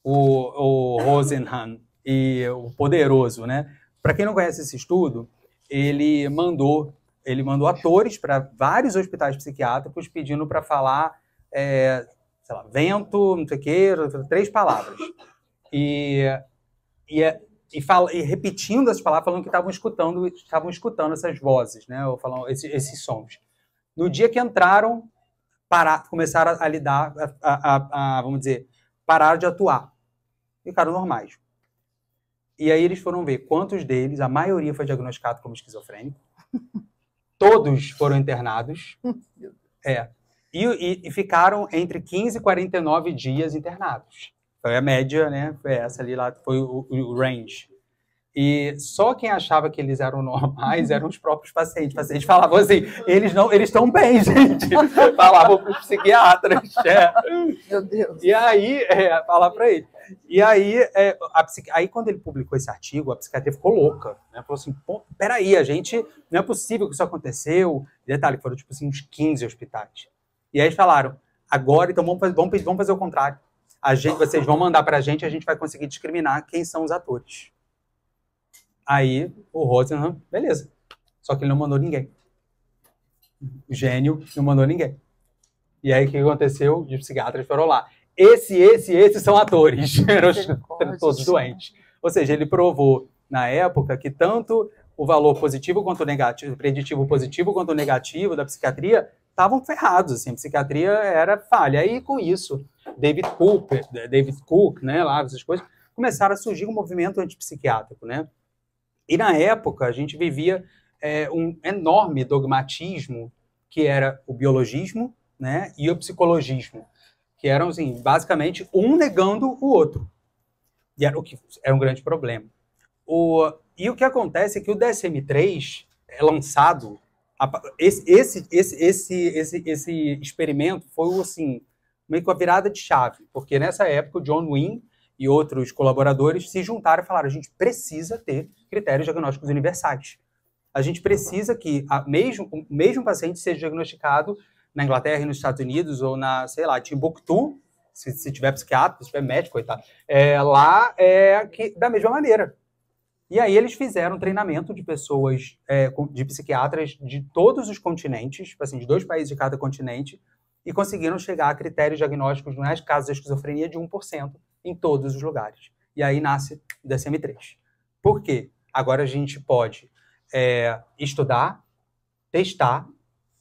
Speaker 2: o Rosenhan e o Poderoso, né? Para quem não conhece esse estudo, ele mandou atores para vários hospitais psiquiátricos pedindo para falar, sei lá, vento, não sei o quê, 3 palavras. E repetindo essas palavras, falando que estavam escutando essas vozes, né? Ou falando esses sons. No dia que entraram, começaram a lidar, vamos dizer, pararam de atuar. Ficaram normais. E aí eles foram ver quantos deles, a maioria foi diagnosticado como esquizofrênico. Todos foram internados. E ficaram entre 15 e 49 dias internados. Foi a média, né? Foi essa ali, lá foi o range. E só quem achava que eles eram normais eram os próprios pacientes. Os pacientes falavam assim, eles estão bem, gente. Falavam para os psiquiatras.
Speaker 1: Meu Deus.
Speaker 2: E aí, falava para ele. E aí, aí, quando ele publicou esse artigo, a psiquiatria ficou louca. Né? Falou assim, peraí, não é possível que isso aconteceu. Detalhe, foram tipo assim, uns 15 hospitais. E aí eles falaram, agora, então vamos fazer o contrário. Vocês vão mandar para a gente vai conseguir discriminar quem são os atores. Aí, o Rosenhan, beleza. Só que ele não mandou ninguém. O gênio não mandou ninguém. E aí, o que aconteceu? Os psiquiatras foram lá. Esses são atores. Eram todos doentes. Ou seja, ele provou, na época, que tanto o valor positivo quanto negativo, preditivo positivo quanto negativo da psiquiatria estavam ferrados. Assim, a psiquiatria era falha. Aí, com isso, David Cook, né, lá, essas coisas, começaram a surgir um movimento antipsiquiátrico, né? E, na época, a gente vivia um enorme dogmatismo, que era o biologismo, né, e o psicologismo, que eram, assim, basicamente, um negando o outro. E era um grande problema. E o que acontece é que o DSM-3 é lançado... Esse experimento foi, assim, meio que a virada de chave, porque, nessa época, o John Wynne e outros colaboradores se juntaram e falaram, a gente precisa ter critérios diagnósticos universais. A gente precisa que o mesmo paciente seja diagnosticado na Inglaterra e nos Estados Unidos, ou sei lá, Timbuktu, se tiver psiquiatra, se tiver médico, coitado, da mesma maneira. E aí eles fizeram treinamento de pessoas, de psiquiatras de todos os continentes, assim, de 2 países de cada continente, e conseguiram chegar a critérios diagnósticos, nos casos da esquizofrenia, de 1% em todos os lugares. E aí nasce o DSM-3. Por quê? Agora a gente pode estudar, testar,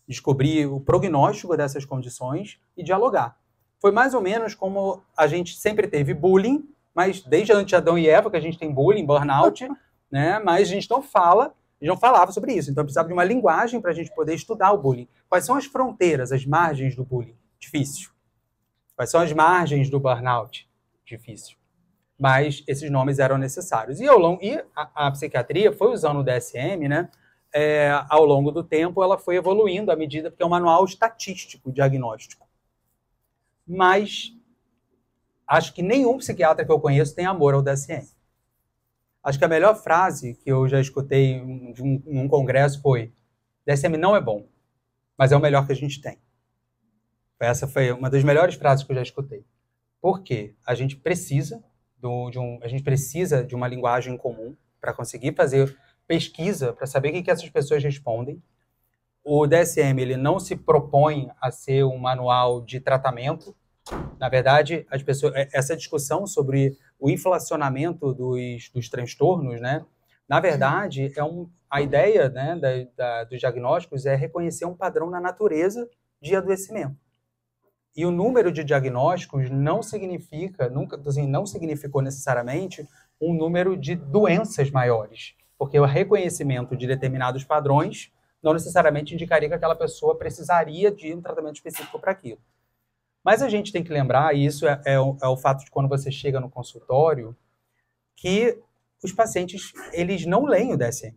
Speaker 2: descobrir o prognóstico dessas condições e dialogar. Foi mais ou menos como a gente sempre teve bullying, mas desde antes de Adão e Eva que a gente tem bullying, burnout, né? Mas a gente não falava sobre isso. Então precisava de uma linguagem para a gente poder estudar o bullying. Quais são as fronteiras, as margens do bullying? Difícil. Quais são as margens do burnout? Difícil. Mas esses nomes eram necessários. E a psiquiatria foi usando o DSM, né? Ao longo do tempo, ela foi evoluindo à medida, porque é um manual estatístico diagnóstico. Mas acho que nenhum psiquiatra que eu conheço tem amor ao DSM. Acho que a melhor frase que eu já escutei em um congresso foi: DSM não é bom, mas é o melhor que a gente tem. Essa foi uma das melhores frases que eu já escutei. Por quê? A gente precisa de uma linguagem comum para conseguir fazer pesquisa, para saber o que essas pessoas respondem. O DSM ele não se propõe a ser um manual de tratamento. Na verdade, essa discussão sobre o inflacionamento dos transtornos, né? Na verdade, a ideia, né, dos diagnósticos é reconhecer um padrão na natureza de adoecimento. E o número de diagnósticos não significou necessariamente um número de doenças maiores, porque o reconhecimento de determinados padrões não necessariamente indicaria que aquela pessoa precisaria de um tratamento específico para aquilo. Mas a gente tem que lembrar, e isso é o fato de quando você chega no consultório, que os pacientes, eles não leem o DSM.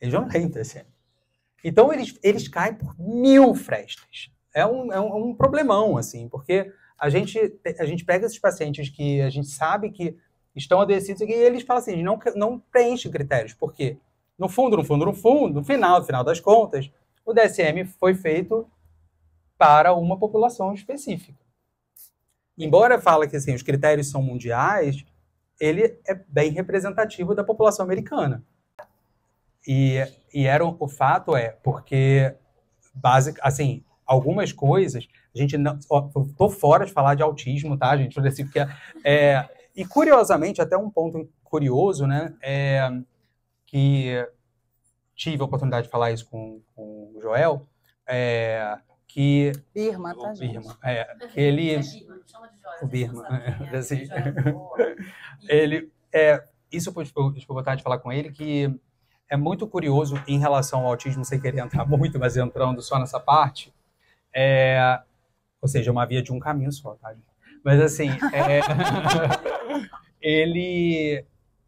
Speaker 2: Eles não leem o DSM. Então, eles caem por 1000 frestas. É um problemão, assim, porque a gente pega esses pacientes que a gente sabe que estão adoecidos e eles falam assim, não preenchem critérios, porque no final das contas, o DSM foi feito para uma população específica. Embora fale que assim, os critérios são mundiais, ele é bem representativo da população americana. O fato é porque, assim, algumas coisas, a gente não... Estou fora de falar de autismo, tá, gente? Porque, e, curiosamente, até um ponto curioso, né, que tive a oportunidade de falar isso com o Joel, que...
Speaker 1: Birma, tá, gente?
Speaker 2: Birma, que ele... O Birma, assim, ele... Isso eu tive vontade de falar com ele, que é muito curioso em relação ao autismo, sem querer entrar muito, mas entrando só nessa parte, ou seja, uma via de um caminho só, tá? Mas assim,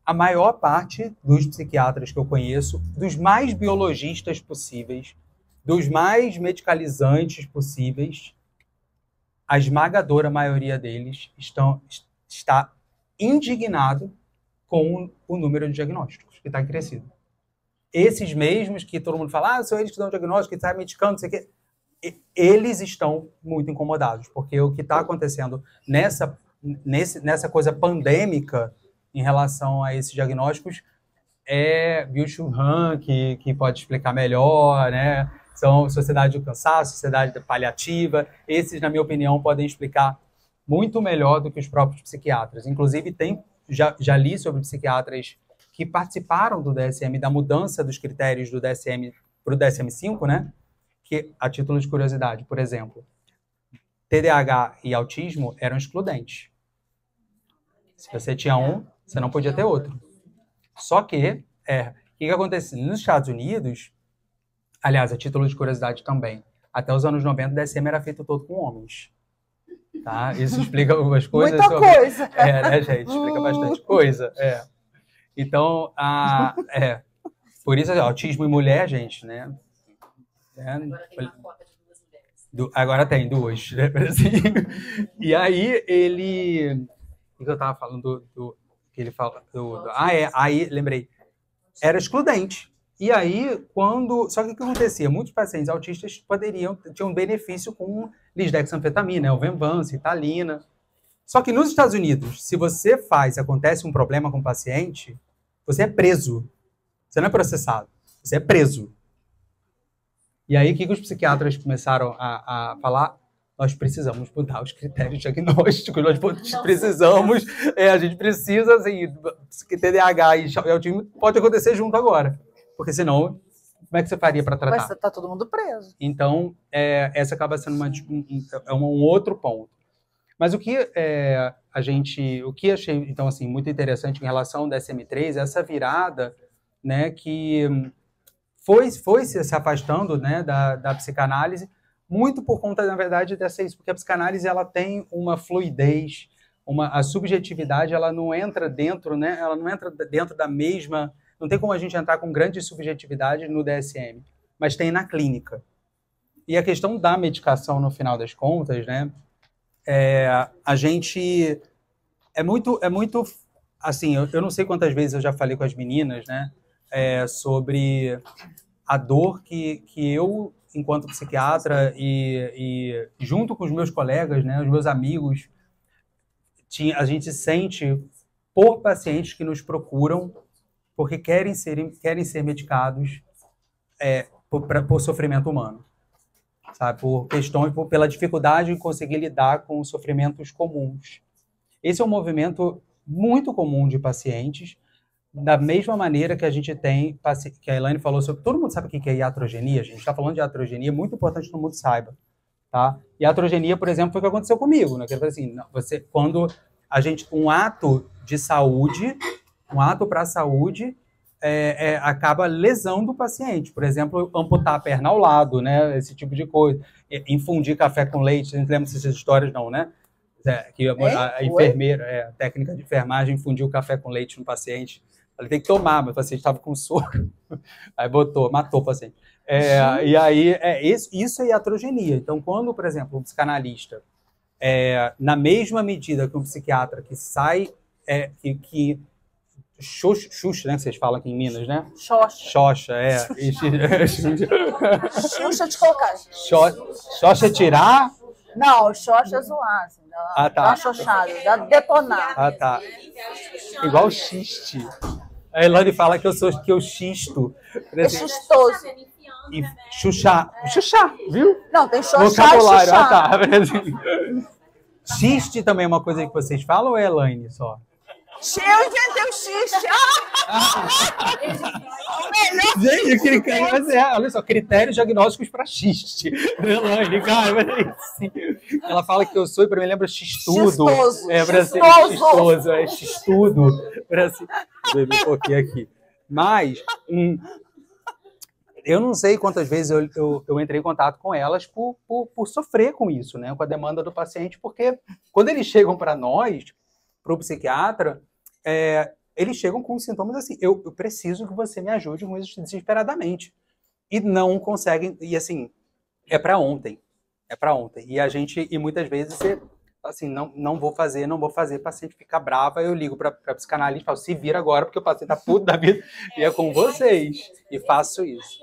Speaker 2: a maior parte dos psiquiatras que eu conheço, dos mais biologistas possíveis, dos mais medicalizantes possíveis, a esmagadora maioria deles está indignado com o número de diagnósticos, que está crescendo. Esses mesmos que todo mundo fala, são eles que dão diagnóstico, que estão medicando, não sei o quê, eles estão muito incomodados, porque o que está acontecendo nessa coisa pandêmica em relação a esses diagnósticos Byung-Chul Han, que pode explicar melhor, né? São Sociedade do Cansaço, Sociedade Paliativa. Esses, na minha opinião, podem explicar muito melhor do que os próprios psiquiatras. Inclusive, já li sobre psiquiatras que participaram do DSM, da mudança dos critérios do DSM para o DSM-5, né? Que, a título de curiosidade, por exemplo, TDAH e autismo eram excludentes. Se você tinha um, você não podia ter outro. Só que, o que acontece? Nos Estados Unidos, aliás, a título de curiosidade também, até os anos 90, o DSM era feito todo com homens. Tá? Isso explica algumas coisas.
Speaker 1: Muita coisa.
Speaker 2: Né, gente? Explica bastante coisa. Então, por isso, autismo e mulher, gente, né?
Speaker 3: Agora tem uma cota de 2 mulheres.
Speaker 2: Agora tem 2, né? Assim. E aí, ele... O que eu estava falando que ele fala... aí, lembrei. Era excludente. E aí, Só que o que acontecia? Muitos pacientes autistas tinham benefício com lisdexanfetamina, o Venvanse, Ritalina. Só que nos Estados Unidos, se acontece um problema com o paciente, você é preso. Você não é processado. Você é preso. E aí, o que os psiquiatras começaram a falar? Nós precisamos mudar os critérios diagnósticos, a gente precisa, assim, TDAH e autismo pode acontecer junto agora. Porque senão, como é que você faria para tratar?
Speaker 1: Mas tá todo mundo preso.
Speaker 2: Então, essa acaba sendo um outro ponto. Mas o que achei, então, assim, muito interessante em relação ao DSM-3, essa virada, né, que foi se afastando, né, da psicanálise, muito por conta, na verdade, isso, porque a psicanálise ela tem uma fluidez, a subjetividade, ela não entra dentro, né? Ela não entra dentro da mesma... Não tem como a gente entrar com grande subjetividade no DSM, mas tem na clínica. E a questão da medicação, no final das contas, né? A gente... É muito assim, eu não sei quantas vezes eu já falei com as meninas, né? Sobre a dor que eu, enquanto psiquiatra e junto com os meus colegas, né, os meus amigos, a gente sente por pacientes que nos procuram porque querem ser medicados por sofrimento humano, sabe? Por questões, pela dificuldade em conseguir lidar com os sofrimentos comuns. Esse é um movimento muito comum de pacientes, da mesma maneira que a gente tem, que a Elaine falou sobre... Todo mundo sabe o que é iatrogenia? A gente está falando de iatrogenia, é muito importante que todo mundo saiba. Tá? Iatrogenia, por exemplo, foi o que aconteceu comigo. Né? Assim, quando um ato de saúde, um ato para a saúde, acaba lesando o paciente. Por exemplo, amputar a perna ao lado, né? Esse tipo de coisa. Infundir café com leite, não lembra dessas histórias não, né? Que a enfermeira, a técnica de enfermagem, infundiu café com leite no paciente. Ele tem que tomar, mas o paciente estava com soro. Aí matou o paciente. E aí, isso é iatrogenia. Então, quando, por exemplo, um psicanalista, na mesma medida que um psiquiatra que sai, Xuxa, né, que vocês falam aqui em Minas, né? Xoxa,
Speaker 1: Xuxa de colocar.
Speaker 2: Xoxa tirar...
Speaker 1: Não, xoxa é zoar, assim, dá uma xoxada, dá detonar.
Speaker 2: Ah, tá. Igual xiste. A Elaine fala que eu xisto.
Speaker 1: É xistoso.
Speaker 2: E xuxá, viu?
Speaker 1: Não, tem xoxá e xuxá.
Speaker 2: Tá. Xiste também é uma coisa que vocês falam ou é Elaine só?
Speaker 1: Eu inventei o xiste.
Speaker 2: Gente, olha só, critérios diagnósticos para xiste. Elaine, cara, assim, ela fala que eu sou, e para mim lembra xistudo.
Speaker 1: Xistoso.
Speaker 2: Xistudo. Assim, eu me foquei aqui. Mas, eu não sei quantas vezes eu entrei em contato com elas por sofrer com isso, né? Com a demanda do paciente, porque quando eles chegam para nós, para o psiquiatra, eles chegam com sintomas assim, eu preciso que você me ajude com isso desesperadamente. E não conseguem, e assim, é para ontem. E muitas vezes, assim, não vou fazer, o paciente fica bravo, eu ligo para psicanalista e falo, se vira agora, porque o paciente tá puto da vida, e é com vocês. E faço isso.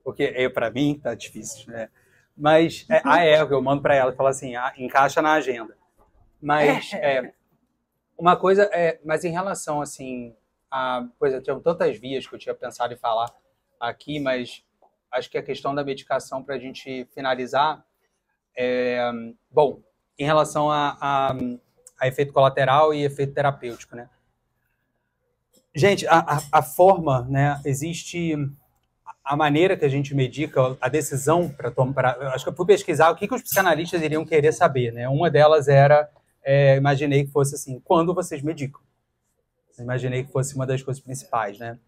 Speaker 2: Porque para mim tá difícil, né? Mas eu mando para ela e falo assim, encaixa na agenda. Mas uma coisa mas em relação assim tinham tantas vias que eu tinha pensado em falar aqui, mas acho que a questão da medicação para a gente finalizar bom, em relação a efeito colateral e efeito terapêutico, né? Gente, a forma, né? Existe a maneira que a gente medica, a decisão para tomar. Acho que eu fui pesquisar o que os psicanalistas iriam querer saber, né? Uma delas era imaginei que fosse assim, quando vocês medicam. Imaginei que fosse uma das coisas principais, né?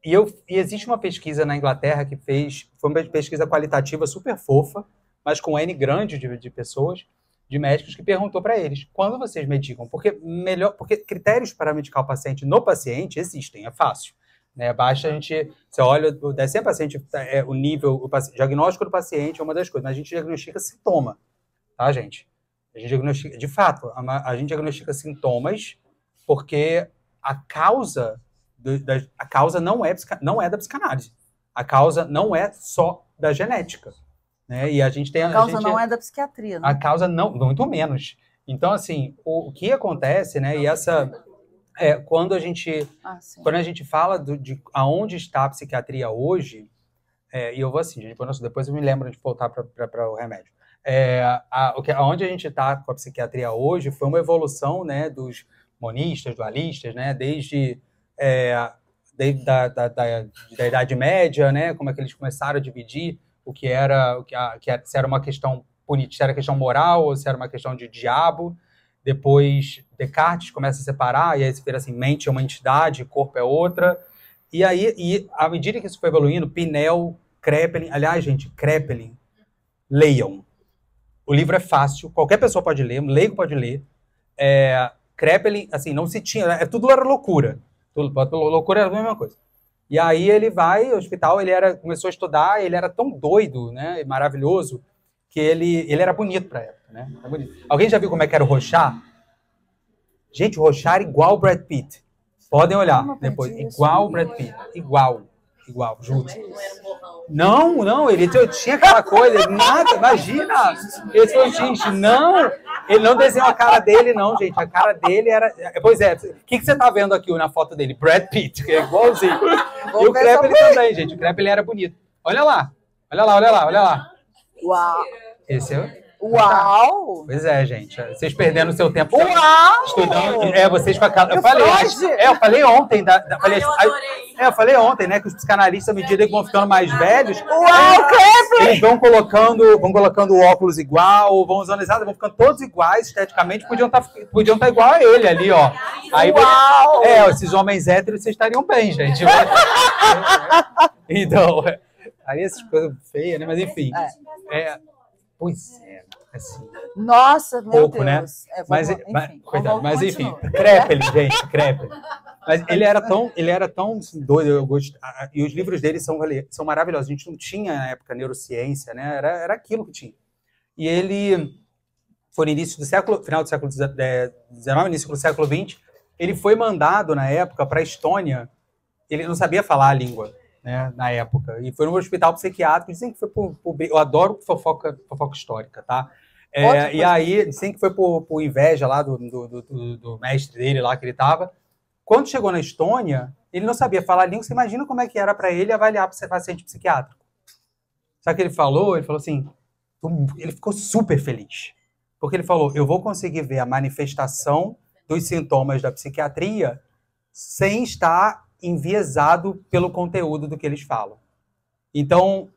Speaker 2: E existe uma pesquisa na Inglaterra que foi uma pesquisa qualitativa super fofa, mas com N grande de pessoas, de médicos, que perguntou para eles, quando vocês medicam? Porque critérios para medicar o paciente no paciente existem, é fácil. Né? Basta você olha, o paciente, o nível, o diagnóstico do paciente é uma das coisas, mas a gente diagnostica sintoma, tá, gente? A gente diagnostica, de fato, a gente diagnostica sintomas porque a causa não é da psicanálise. A causa não é só da genética. Né? E a gente tem...
Speaker 1: A causa não é da psiquiatria. Né?
Speaker 2: A causa não, muito menos. Então, assim, o que acontece, né? E quando a gente fala de aonde está a psiquiatria hoje, e eu vou assim, gente, depois eu me lembro de voltar para o remédio. Aonde a gente está com a psiquiatria hoje foi uma evolução, né, dos monistas, dualistas, né, desde da Idade Média, né, como é que eles começaram a dividir se era uma questão política, se era questão moral ou se era uma questão de diabo. Depois Descartes começa a separar, e aí se vira assim, mente é uma entidade, corpo é outra. E aí, à medida que isso foi evoluindo, Pinel Kraepelin. Aliás, gente, Kraepelin, leiam. O livro é fácil, qualquer pessoa pode ler, um leigo pode ler. Kraepelin, assim, não se tinha... Tudo era loucura. Loucura era a mesma coisa. E aí ele vai ao hospital, começou a estudar, ele era tão doido, né, maravilhoso, que ele era bonito pra época, né? Alguém já viu como é que era o Rorschach? Gente, o Rorschach era igual o Brad Pitt. Podem olhar depois. Igual o Brad Pitt. Igual, juro. Não, ele tinha aquela coisa, nada, imagina. Esse foi o gente, não. Ele não desenhou a cara dele, não, gente. A cara dele era... Pois é, o que você tá vendo aqui na foto dele? Brad Pitt, que é igualzinho. E o Kraepelin também, gente. O Kraepelin era bonito. Olha lá.
Speaker 1: Uau.
Speaker 2: Esse é...
Speaker 1: Uau!
Speaker 2: Pois é, gente. Vocês perdendo o seu tempo
Speaker 1: Uau!
Speaker 2: estudando. Vocês com a cara... Eu falei ontem. Eu falei ontem, né? Que os psicanalistas, à medida que vão ficando mais velhos...
Speaker 1: Uau, Kraepelin!
Speaker 2: Eles vão colocando o óculos igual, vão usando exato, vão ficando todos iguais, esteticamente, podiam estar igual a ele ali, ó. Aí,
Speaker 1: uau!
Speaker 2: Esses homens héteros, vocês estariam bem, gente. Então, aí essas coisas feias, né? Mas enfim. Pois é, assim.
Speaker 1: Nossa, meu
Speaker 2: pouco,
Speaker 1: Deus.
Speaker 2: Né? Mas enfim, Kraepelin, gente, Kraepelin. Mas ele era tão doido, e os livros dele são maravilhosos. A gente não tinha, na época, neurociência, né? Era aquilo que tinha. E ele foi no início do final do século XIX, início do século XX, ele foi mandado, na época, para a Estônia. Ele não sabia falar a língua, né, na época. E foi no hospital psiquiátrico, dizem que foi eu adoro fofoca histórica, tá? E aí, dizem que foi por inveja lá do mestre dele lá que ele estava. Quando chegou na Estônia, ele não sabia falar a língua. Você imagina como é que era para ele avaliar paciente psiquiátrico. Sabe o que ele falou? Ele falou assim, ele ficou super feliz. Porque ele falou, eu vou conseguir ver a manifestação dos sintomas da psiquiatria sem estar enviesado pelo conteúdo do que eles falam. Então,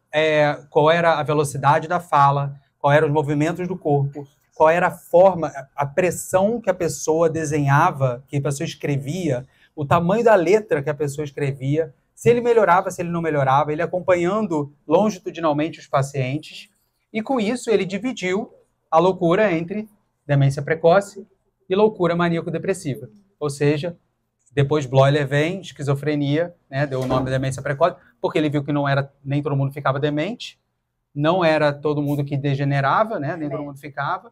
Speaker 2: qual era a velocidade da fala, qual eram os movimentos do corpo, qual era a forma, a pressão que a pessoa desenhava, que a pessoa escrevia, o tamanho da letra que a pessoa escrevia, se ele melhorava, se ele não melhorava, ele acompanhando longitudinalmente os pacientes, e com isso ele dividiu a loucura entre demência precoce e loucura maníaco-depressiva. Ou seja, depois Bloiler vem, esquizofrenia, né, deu o nome de demência precoce, porque ele viu que não era, nem todo mundo ficava demente, não era todo mundo que degenerava, né, nem todo mundo ficava.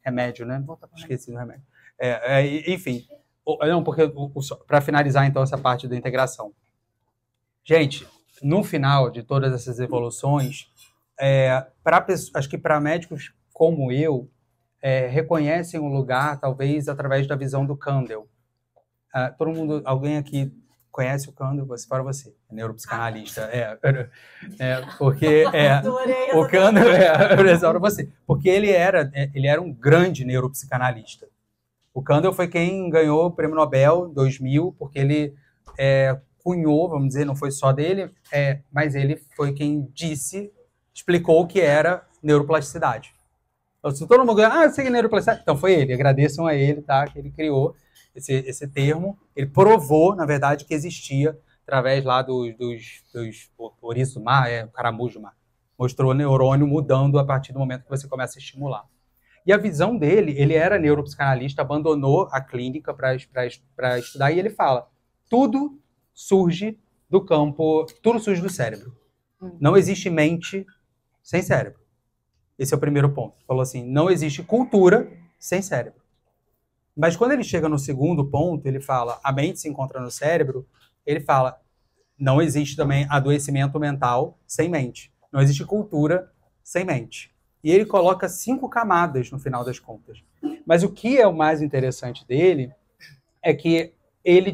Speaker 2: Remédio, né? Esqueci do remédio. Enfim, não, porque para finalizar então essa parte da integração. Gente, no final de todas essas evoluções, acho que para médicos como eu, reconhecem um lugar, talvez, através da visão do Kandel. Todo mundo, alguém aqui conhece o Kandel? Para você, é neuropsicanalista. Porque o Kandel para você. Porque ele era um grande neuropsicanalista. O Kandel foi quem ganhou o Prêmio Nobel 2000, porque ele cunhou, vamos dizer, não foi só dele, mas ele foi quem explicou o que era neuroplasticidade. Então, se todo mundo você é neuroplasticidade, então foi ele, agradeçam a ele, tá, que ele criou esse termo, ele provou, na verdade, que existia através lá dos ouriços do mar, caramujos do mar. Mostrou o neurônio mudando a partir do momento que você começa a estimular. E a visão dele, ele era neuropsicanalista, abandonou a clínica para estudar, e ele fala, tudo surge do campo, tudo surge do cérebro. Não existe mente sem cérebro. Esse é o primeiro ponto. Falou assim, não existe cultura sem cérebro. Mas quando ele chega no segundo ponto, ele fala, a mente se encontra no cérebro, ele fala, não existe também adoecimento mental sem mente. Não existe cultura sem mente. E ele coloca 5 camadas no final das contas. Mas o que é o mais interessante dele é que ele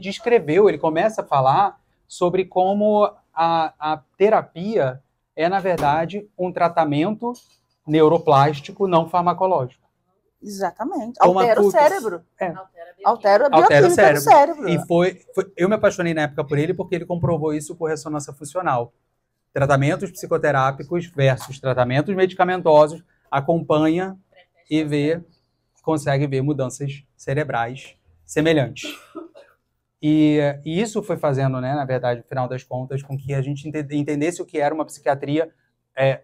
Speaker 2: começa a falar sobre como a terapia é, na verdade, um tratamento neuroplástico não farmacológico.
Speaker 1: Exatamente. Altera o cérebro. Altera a bioquímica do cérebro.
Speaker 2: E eu me apaixonei na época por ele porque ele comprovou isso por ressonância funcional. Tratamentos psicoterápicos versus tratamentos medicamentosos, acompanha e consegue ver mudanças cerebrais semelhantes. E isso foi fazendo, né, na verdade, no final das contas, com que a gente entendesse o que era uma psiquiatria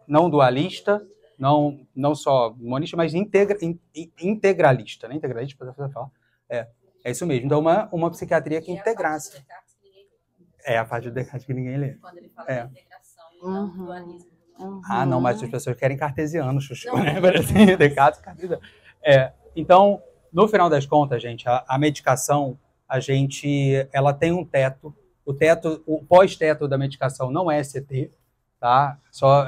Speaker 2: não dualista, não só monista, mas integralista. Né? Integralista, para você falar. É isso mesmo. Então, uma psiquiatria que integrasse. É a parte do Descartes que ninguém lê.
Speaker 3: Quando ele fala da integração e do dualismo.
Speaker 2: Ah, não, mas as pessoas querem cartesiano, chuchu, né? Descartes, cartesiano. Então, no final das contas, gente, a medicação, ela tem um teto. O pós-teto da medicação não é ECT, tá? Só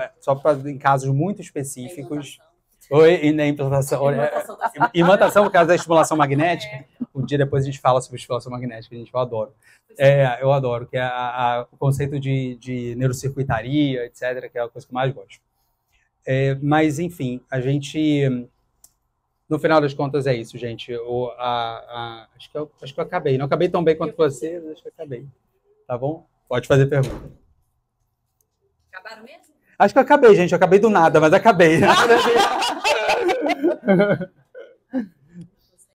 Speaker 2: em casos muito específicos. E na implantação. Imantação, por causa da estimulação magnética. Um dia depois a gente fala sobre estimulação magnética, gente, eu adoro. Eu adoro, que é o conceito de neurocircuitaria, etc., que é a coisa que eu mais gosto. Mas, enfim, a gente... No final das contas é isso, gente. Acho que eu acabei. Não acabei tão bem quanto você, mas acho que eu acabei. Tá bom? Pode fazer pergunta.
Speaker 3: Acabaram mesmo?
Speaker 2: Acho que eu acabei, gente. Eu acabei do nada, mas acabei.